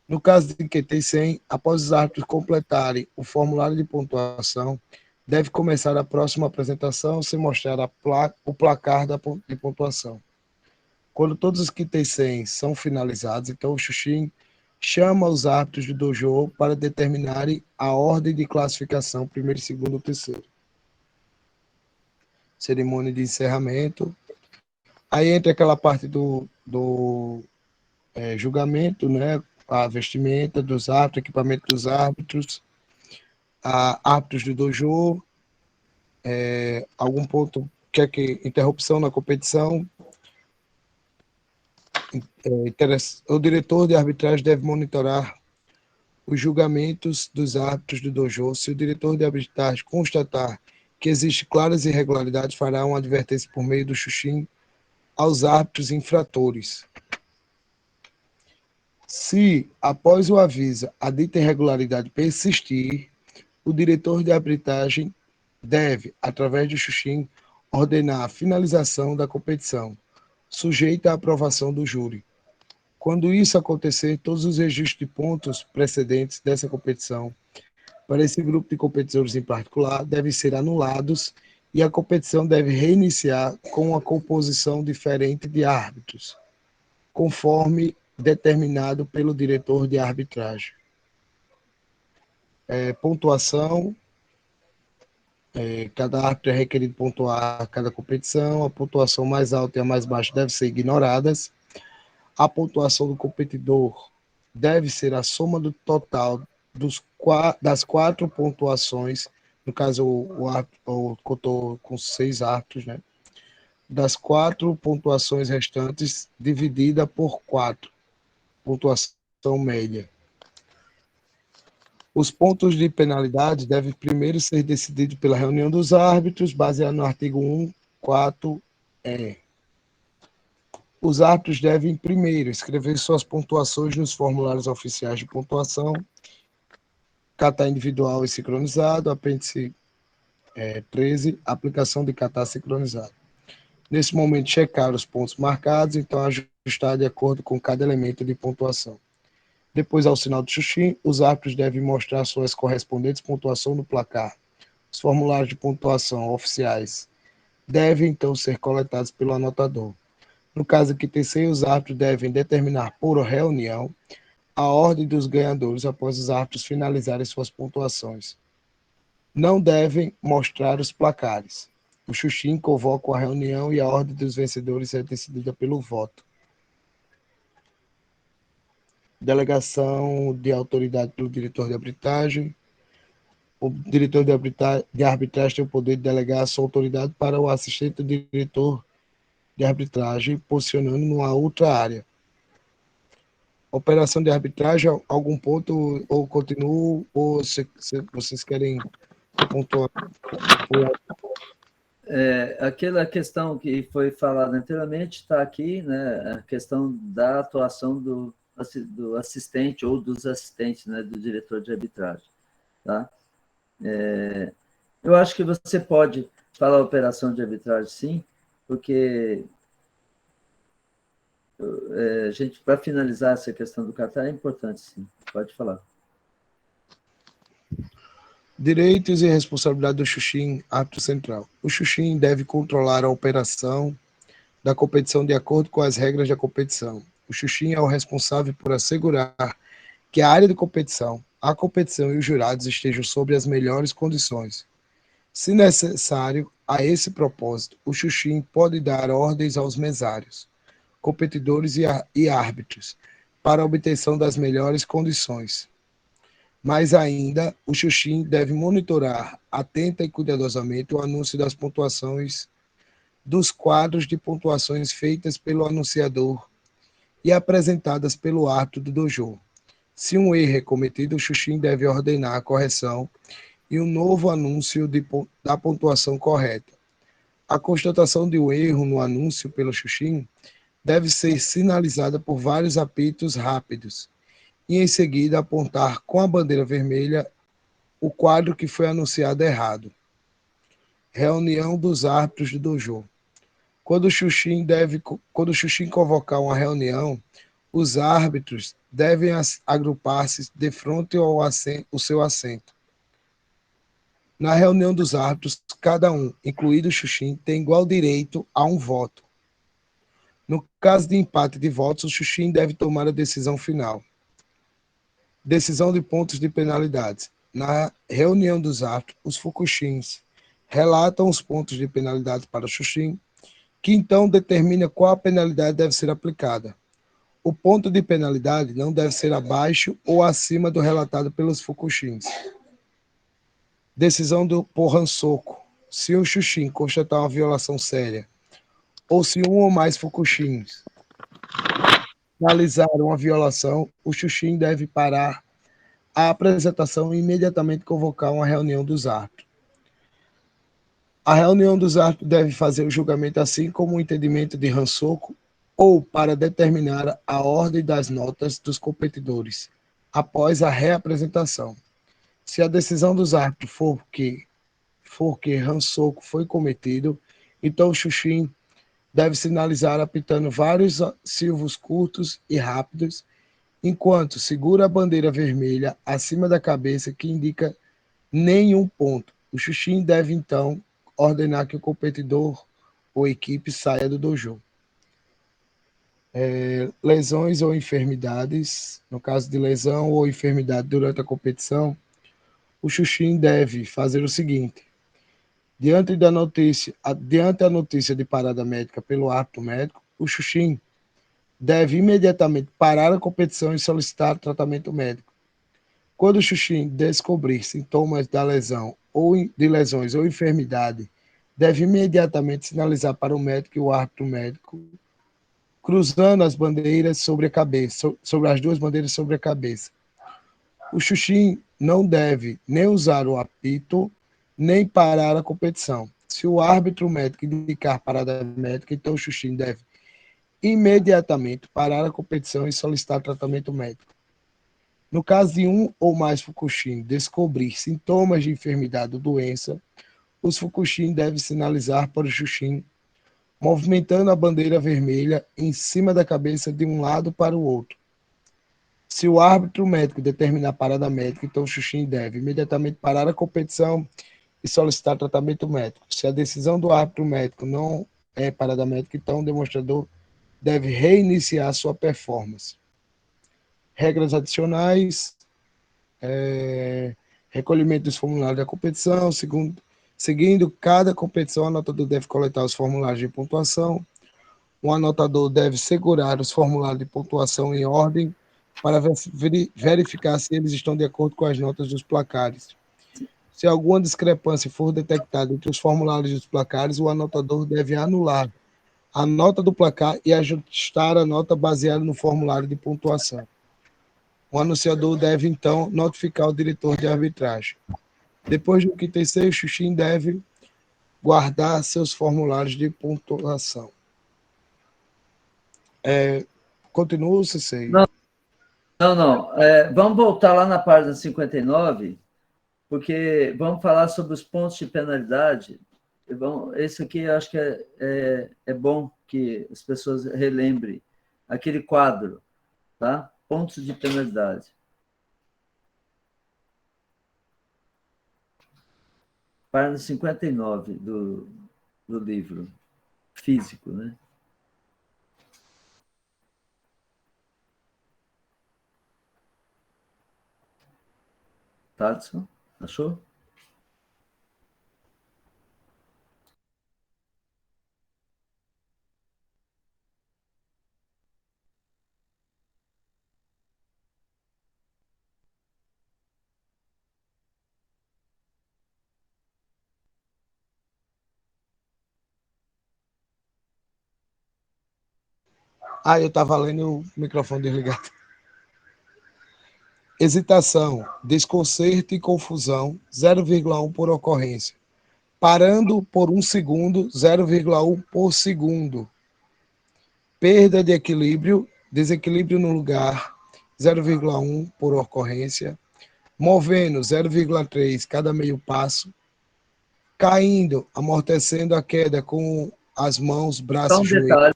No caso de QT100, após os árbitros completarem o formulário de pontuação, deve começar a próxima apresentação sem mostrar o placar de pontuação. Quando todos os QT100 são finalizados, então o Xuxim chama os árbitros do dojo para determinarem a ordem de classificação, primeiro, segundo, terceiro. Cerimônia de encerramento. Aí entra aquela parte do julgamento, né? A vestimenta dos árbitros, equipamento dos árbitros, árbitros do dojo, algum ponto que interrupção na competição. O diretor de arbitragem deve monitorar os julgamentos dos árbitros do dojo. Se o diretor de arbitragem constatar que existem claras irregularidades, fará uma advertência por meio do Xuxim aos árbitros infratores. Se, após o aviso, a dita irregularidade persistir, o diretor de arbitragem deve, através do Xuxim, ordenar a finalização da competição, sujeita à aprovação do júri. Quando isso acontecer, todos os registros de pontos precedentes dessa competição, para esse grupo de competidores em particular, devem ser anulados e a competição deve reiniciar com uma composição diferente de árbitros, conforme determinado pelo diretor de arbitragem. Pontuação. Cada árbitro é requerido pontuar cada competição. A pontuação mais alta e a mais baixa devem ser ignoradas. A pontuação do competidor deve ser a soma do total das 4 pontuações. No caso, eu estou com 6 árbitros, né? Das 4 pontuações restantes, dividida por 4, pontuação média. Os pontos de penalidade devem primeiro ser decididos pela reunião dos árbitros, baseado no artigo 1.4e. Os árbitros devem primeiro escrever suas pontuações nos formulários oficiais de pontuação, catar individual e sincronizado, apêndice 13, aplicação de catar sincronizado. Nesse momento, checar os pontos marcados, então ajustar de acordo com cada elemento de pontuação. Depois, ao sinal do xuxim, os árbitros devem mostrar suas correspondentes pontuações no placar. Os formulários de pontuação oficiais devem, então, ser coletados pelo anotador. No caso que terceiro, os árbitros devem determinar por reunião a ordem dos ganhadores após os árbitros finalizarem suas pontuações. Não devem mostrar os placares. O xuxim convoca a reunião e a ordem dos vencedores é decidida pelo voto. Delegação de autoridade pelo diretor de arbitragem. O diretor de arbitragem tem o poder de delegar a sua autoridade para o assistente do diretor de arbitragem, posicionando numa outra área. Operação de arbitragem, algum ponto, ou continuo, ou se vocês querem pontuar? Aquela questão que foi falada anteriormente está aqui, né? A questão da atuação do assistente ou dos assistentes, né? Do diretor de arbitragem. Tá? Eu acho que você pode falar operação de arbitragem, sim, porque gente, para finalizar essa questão do Catar, é importante, sim. Pode falar. Direitos e responsabilidade do xuxim, árbitro central. O xuxim deve controlar a operação da competição de acordo com as regras da competição. O xuxim é o responsável por assegurar que a área de competição, a competição e os jurados estejam sob as melhores condições. Se necessário, a esse propósito, o xuxim pode dar ordens aos mesários, competidores e árbitros, para a obtenção das melhores condições. Mas ainda, o xuxim deve monitorar atenta e cuidadosamente o anúncio das pontuações dos quadros de pontuações feitas pelo anunciador e apresentadas pelo árbitro do dojo. Se um erro é cometido, o xuxim deve ordenar a correção e um novo anúncio da pontuação correta. A constatação de um erro no anúncio pelo xuxim deve ser sinalizada por vários apitos rápidos e, em seguida, apontar com a bandeira vermelha o quadro que foi anunciado errado. Reunião dos árbitros do dojo. Quando o xuxim convocar uma reunião, os árbitros devem agrupar-se de frente ao seu assento. Na reunião dos árbitros, cada um, incluído o xuxim, tem igual direito a um voto. No caso de empate de votos, o xuxim deve tomar a decisão final. Decisão de pontos de penalidades. Na reunião dos árbitros, os fukushins relatam os pontos de penalidade para o xuxim, que então determina qual a penalidade deve ser aplicada. O ponto de penalidade não deve ser abaixo ou acima do relatado pelos fukushins. Decisão por ransoku. Se o xuxim constatar uma violação séria, ou se um ou mais fukushins realizaram a violação, o xuxim deve parar a apresentação e imediatamente convocar uma reunião dos árbitros. A reunião dos árbitros deve fazer o julgamento assim como o entendimento de ransoku ou para determinar a ordem das notas dos competidores após a reapresentação. Se a decisão dos árbitros for que ransoku foi cometido, então o xuxim deve sinalizar apitando vários silvos curtos e rápidos, enquanto segura a bandeira vermelha acima da cabeça que indica nenhum ponto. O xuxim deve, então, ordenar que o competidor ou equipe saia do dojo. Lesões ou enfermidades. No caso de lesão ou enfermidade durante a competição, o xuxim deve fazer o seguinte: Diante a notícia de parada médica pelo árbitro médico, o Xuxim deve imediatamente parar a competição e solicitar tratamento médico. Quando o Xuxim descobrir sintomas da lesão ou de lesões ou enfermidade, deve imediatamente sinalizar para o médico e o árbitro médico, cruzando as bandeiras sobre a cabeça, sobre as duas bandeiras sobre a cabeça. O Xuxim não deve nem usar o apito, nem parar a competição. Se o árbitro médico indicar parada médica, então o Xuxim deve imediatamente parar a competição e solicitar tratamento médico. No caso de um ou mais Fukushim descobrir sintomas de enfermidade ou doença, os Fukushim devem sinalizar para o Xuxim, movimentando a bandeira vermelha em cima da cabeça de um lado para o outro. Se o árbitro médico determinar parada médica, então o Xuxim deve imediatamente parar a competição e solicitar tratamento médico. Se a decisão do árbitro médico não é parada médica, então o demonstrador deve reiniciar sua performance. Regras adicionais, recolhimento dos formulários da competição, seguindo cada competição, o anotador deve coletar os formulários de pontuação, o anotador deve segurar os formulários de pontuação em ordem para verificar se eles estão de acordo com as notas dos placares. Se alguma discrepância for detectada entre os formulários e os placares, o anotador deve anular a nota do placar e ajustar a nota baseada no formulário de pontuação. O anunciador deve, então, notificar o diretor de arbitragem. Depois do que terceiro, o Xuxim deve guardar seus formulários de pontuação. Continua, Cecei? Não. Vamos voltar lá na página 59, porque vamos falar sobre os pontos de penalidade. Esse aqui eu acho que é bom que as pessoas relembrem. Aquele quadro, tá? Pontos de penalidade. Página 59 do livro físico, né? Tadson, achou? Eu estava lendo o microfone desligado. Hesitação, desconcerto e confusão, 0,1 por ocorrência. Parando por 1 segundo, 0,1 por segundo. Perda de equilíbrio, desequilíbrio no lugar, 0,1 por ocorrência. Movendo, 0,3 cada meio passo. Caindo, amortecendo a queda com as mãos, braços, joelhos.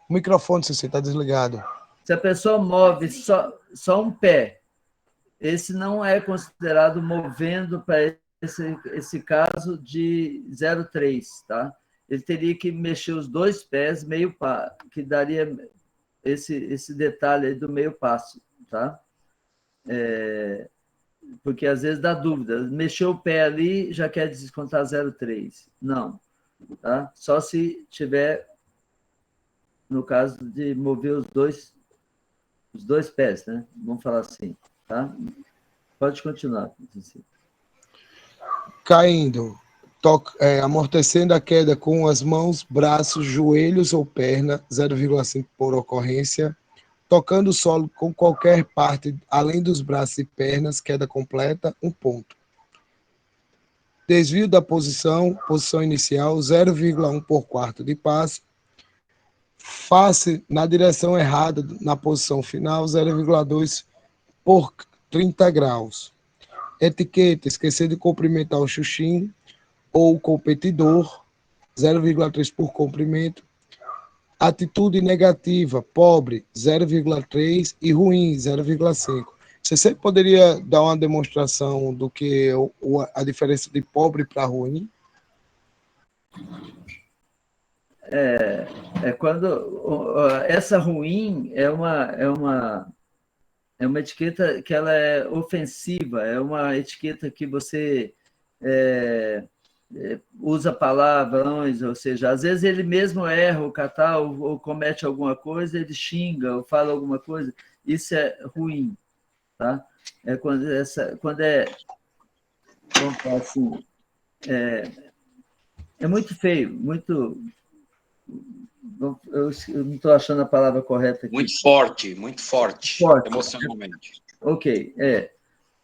O microfone, se você está desligado. Se a pessoa move só um pé, esse não é considerado movendo para esse caso de 0,3, tá? Ele teria que mexer os dois pés meio passo, que daria esse detalhe aí do meio passo, tá? Porque às vezes dá dúvida. Mexeu o pé ali, já quer descontar 0,3. Não, tá? Só se tiver, no caso de mover os dois pés, né? Vamos falar assim, tá? Pode continuar. Caindo, amortecendo a queda com as mãos, braços, joelhos ou perna, 0,5 por ocorrência. Tocando o solo com qualquer parte, além dos braços e pernas, queda completa, 1 ponto. Desvio da posição inicial, 0,1 por quarto de passe. Face na direção errada, na posição final, 0,2 por 30 graus. Etiqueta, esquecer de cumprimentar o Xuxim ou o competidor, 0,3 por cumprimento. Atitude negativa, pobre, 0,3 e ruim, 0,5. Você sempre poderia dar uma demonstração do que a diferença de pobre para ruim? Quando essa ruim é uma É uma etiqueta que ela é ofensiva, é uma etiqueta que você usa palavrões, ou seja, às vezes ele mesmo erra o kata ou comete alguma coisa, ele xinga ou fala alguma coisa, isso é ruim, tá? É quando vamos falar assim, é muito feio, muito... Eu não estou achando a palavra correta aqui. Muito forte, Forte. emocionalmente. Ok,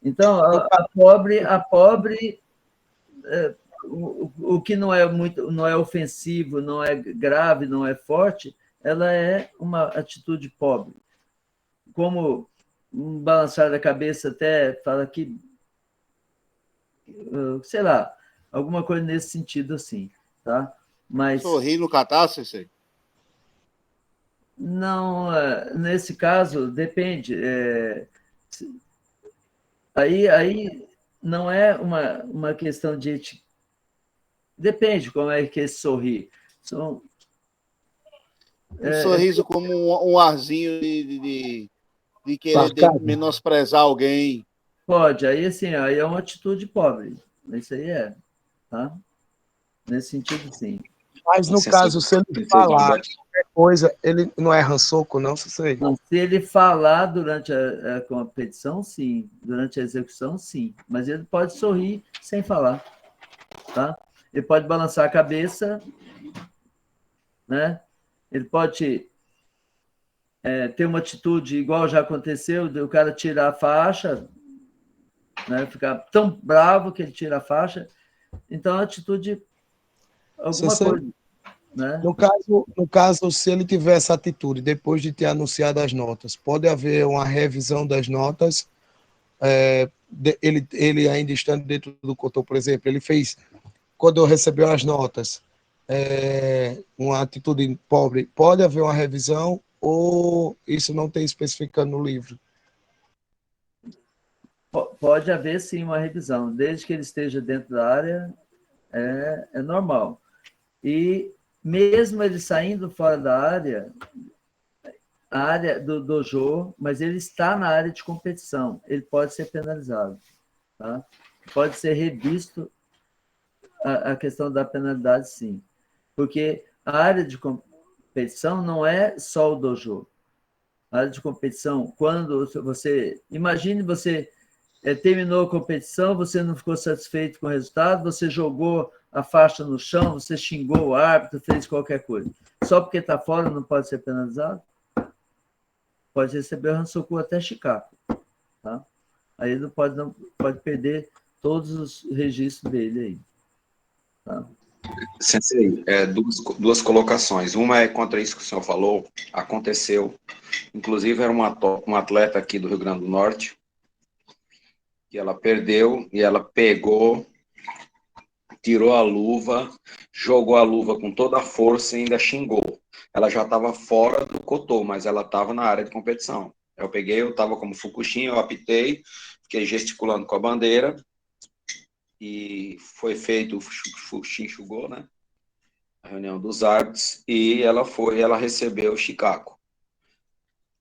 Então, a pobre o que não é muito, não é ofensivo, não é grave, não é forte, ela é uma atitude pobre. Como um balançar da cabeça até fala que, sei lá, alguma coisa nesse sentido assim, tá? Mas sorrir no catar, Sensei? Não, nesse caso depende. Aí não é uma questão de depende como é que é esse sorrir. Um sorriso como um arzinho de querer menosprezar alguém. Pode, aí assim, aí é uma atitude pobre. Isso aí tá? Nesse sentido, sim. Mas no caso, se ele falar qualquer coisa, ele não é rançoco, não, sei. Não, se ele falar durante a competição, sim. Durante a execução, sim. Mas ele pode sorrir sem falar, tá? Ele pode balançar a cabeça, né? Ele pode ter uma atitude igual já aconteceu, de o cara tirar a faixa, né? Ficar tão bravo que ele tira a faixa. Então, a atitude, alguma coisa. Né? No caso, se ele tiver essa atitude depois de ter anunciado as notas, pode haver uma revisão das notas, ele ainda estando dentro do cotô, por exemplo, ele fez, quando recebeu as notas, uma atitude pobre, pode haver uma revisão ou isso não tem especificado no livro? Pode haver, sim, uma revisão, desde que ele esteja dentro da área, é normal. E mesmo ele saindo fora da área, a área do dojo, mas ele está na área de competição, ele pode ser penalizado. Tá? Pode ser revisto a questão da penalidade, sim. Porque a área de competição não é só o dojo. A área de competição, quando você... Imagine você terminou a competição, você não ficou satisfeito com o resultado, você jogou a faixa no chão, você xingou o árbitro, fez qualquer coisa. Só porque está fora não pode ser penalizado? Pode receber o Hansoku até Chicago. Tá? Aí ele não pode perder todos os registros dele aí. Tá? Sensei, duas colocações. Uma é contra isso que o senhor falou, aconteceu. Inclusive, era uma atleta aqui do Rio Grande do Norte, que ela perdeu e ela pegou, tirou a luva, jogou a luva com toda a força e ainda xingou. Ela já estava fora do cotô, mas ela estava na área de competição. Eu estava como Fukushima, eu apitei, fiquei gesticulando com a bandeira, e foi feito o Shinchugou, né? A reunião dos árbitros, e ela recebeu o Chicago,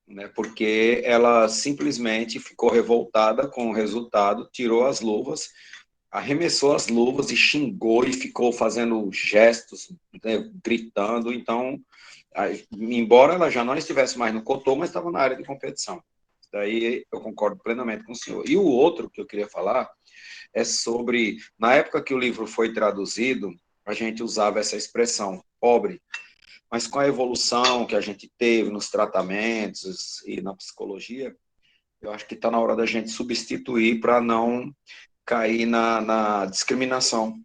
né? Porque ela simplesmente ficou revoltada com o resultado, tirou as luvas, arremessou as luvas e xingou e ficou fazendo gestos, né, gritando. Então, embora ela já não estivesse mais no cotô, mas estava na área de competição. Daí eu concordo plenamente com o senhor. E o outro que eu queria falar é sobre, na época que o livro foi traduzido, a gente usava essa expressão, pobre, mas com a evolução que a gente teve nos tratamentos e na psicologia, eu acho que está na hora da gente substituir para não cair na discriminação,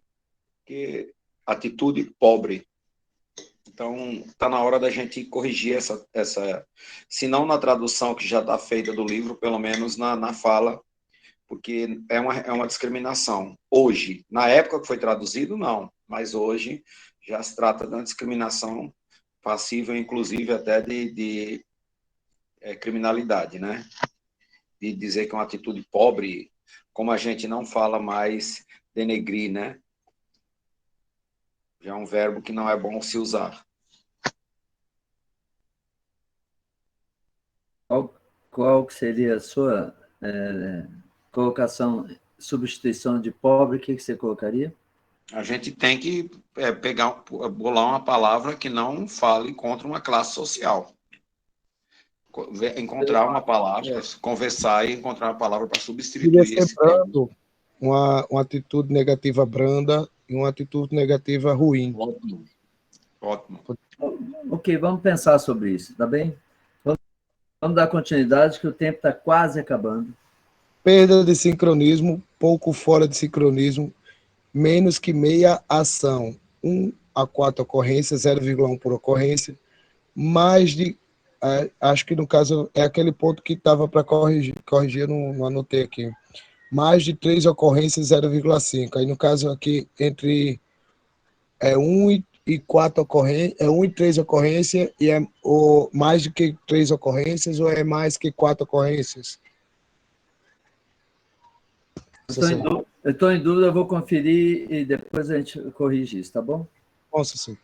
que atitude pobre. Então, está na hora da gente corrigir essa, se não na tradução que já está feita do livro, pelo menos na fala, porque é uma discriminação. Hoje, na época que foi traduzido, não, mas hoje já se trata de uma discriminação passível, inclusive até de criminalidade, né? De dizer que é uma atitude pobre, como a gente não fala mais denegrir, né? Já é um verbo que não é bom se usar. qual que seria a sua colocação, substituição de pobre, o que você colocaria? A gente tem que bolar uma palavra que não fale contra uma classe social. Encontrar uma palavra, conversar e encontrar uma palavra para substituir esse brando, uma atitude negativa branda e uma atitude negativa ruim. Ótimo. Ok, vamos pensar sobre isso, tá bem? Vamos dar continuidade, que o tempo está quase acabando. Perda de sincronismo, pouco fora de sincronismo, menos que meia ação, 1 a 4 ocorrências, 0,1 por ocorrência, mais de, acho que no caso é aquele ponto que estava para corrigir, eu não anotei aqui, mais de 3 ocorrências, 0,5, aí no caso aqui, entre 1 e 4 ocorrências, 1 e 3 ocorrências, e ou mais do que 3 ocorrências, ou é mais que 4 ocorrências? Eu estou em dúvida, eu vou conferir e depois a gente corrige isso, tá bom? Nossa, sim.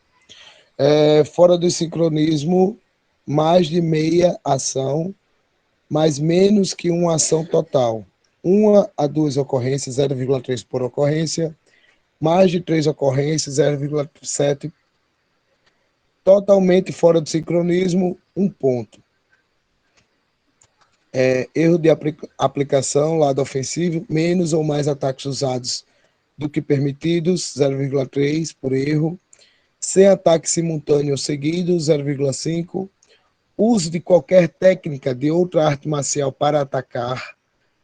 Fora do sincronismo, mais de meia ação, mas menos que uma ação total. 1 a 2 ocorrências, 0,3 por ocorrência, mais de 3 ocorrências, 0,7. Totalmente fora do sincronismo, 1 ponto. Erro de aplicação, lado ofensivo, menos ou mais ataques usados do que permitidos, 0,3 por erro. Sem ataque simultâneo ou seguido, 0,5. Uso de qualquer técnica de outra arte marcial para atacar,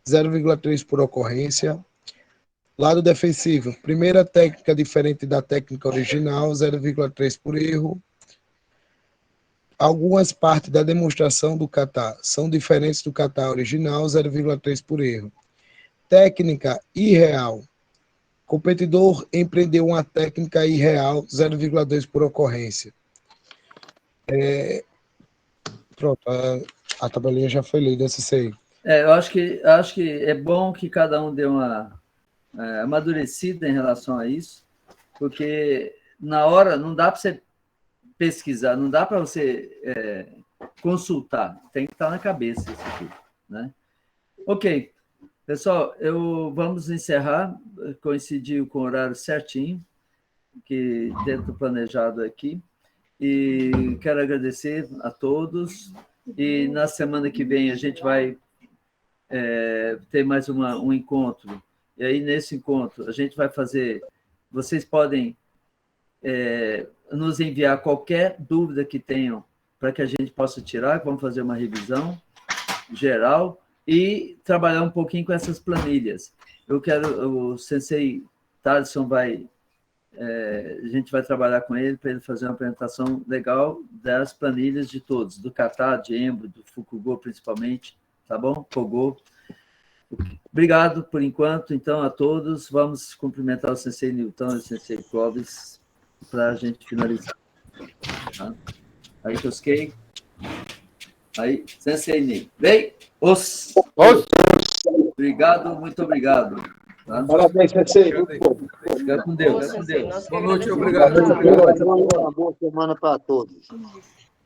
0,3 por ocorrência. Lado defensivo, primeira técnica diferente da técnica original, 0,3 por erro. Algumas partes da demonstração do kata são diferentes do kata original, 0,3 por erro. Técnica irreal. Competidor empreendeu uma técnica irreal, 0,2 por ocorrência. Pronto, a tabelinha já foi lida, essa aí. Eu acho que é bom que cada um dê uma amadurecida em relação a isso, porque na hora não dá para você pesquisar, não dá para você consultar, tem que estar na cabeça isso aqui, né? Ok, pessoal, vamos encerrar, coincidiu com o horário certinho, que dentro do planejado aqui, e quero agradecer a todos, e na semana que vem a gente vai ter mais um encontro, e aí nesse encontro a gente vai fazer, vocês podem nos enviar qualquer dúvida que tenham para que a gente possa tirar, vamos fazer uma revisão geral e trabalhar um pouquinho com essas planilhas. O Sensei Thaleson a gente vai trabalhar com ele para ele fazer uma apresentação legal das planilhas de todos, do kata, de Embo, do Fukugō principalmente, tá bom? Kogō. Obrigado por enquanto, então, a todos. Vamos cumprimentar o Sensei Newton e o Sensei Clóvis para a gente finalizar. Tá? Aí, Toskei. Aí, Sensei Ni. Vem! Obrigado, muito obrigado. Tá? Parabéns, Sensei. Fica com Deus. Fica com Deus. Boa noite, obrigado. Uma boa semana para todos.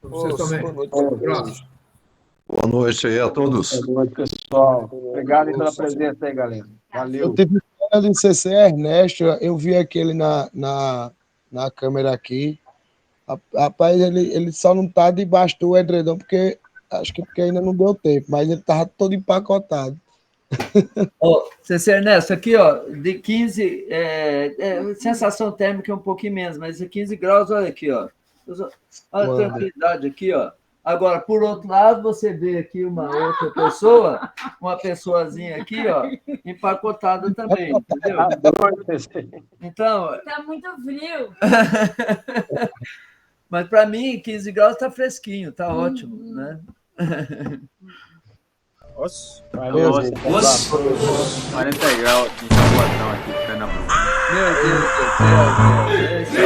Vocês também. Boa noite aí a todos. Boa noite, pessoal. Obrigado pela presença aí, galera. Valeu. Eu tive do CC Ernesto, eu vi aquele na câmera aqui. Rapaz, ele só não tá debaixo do edredom, porque acho que porque ainda não deu tempo, mas ele tava todo empacotado. CC Ernesto, aqui, ó, de 15, sensação térmica é um pouquinho menos, mas de 15 graus, olha aqui, ó. Olha a tranquilidade aqui, ó. Agora, por outro lado, você vê aqui uma outra pessoa, uma pessoazinha aqui, ó, empacotada também, entendeu? Então... Está muito frio. Mas, para mim, 15 graus está fresquinho, está ótimo, né? Nossa, 40 graus de Jaboatão aqui, Pernambuco. Meu Deus do céu,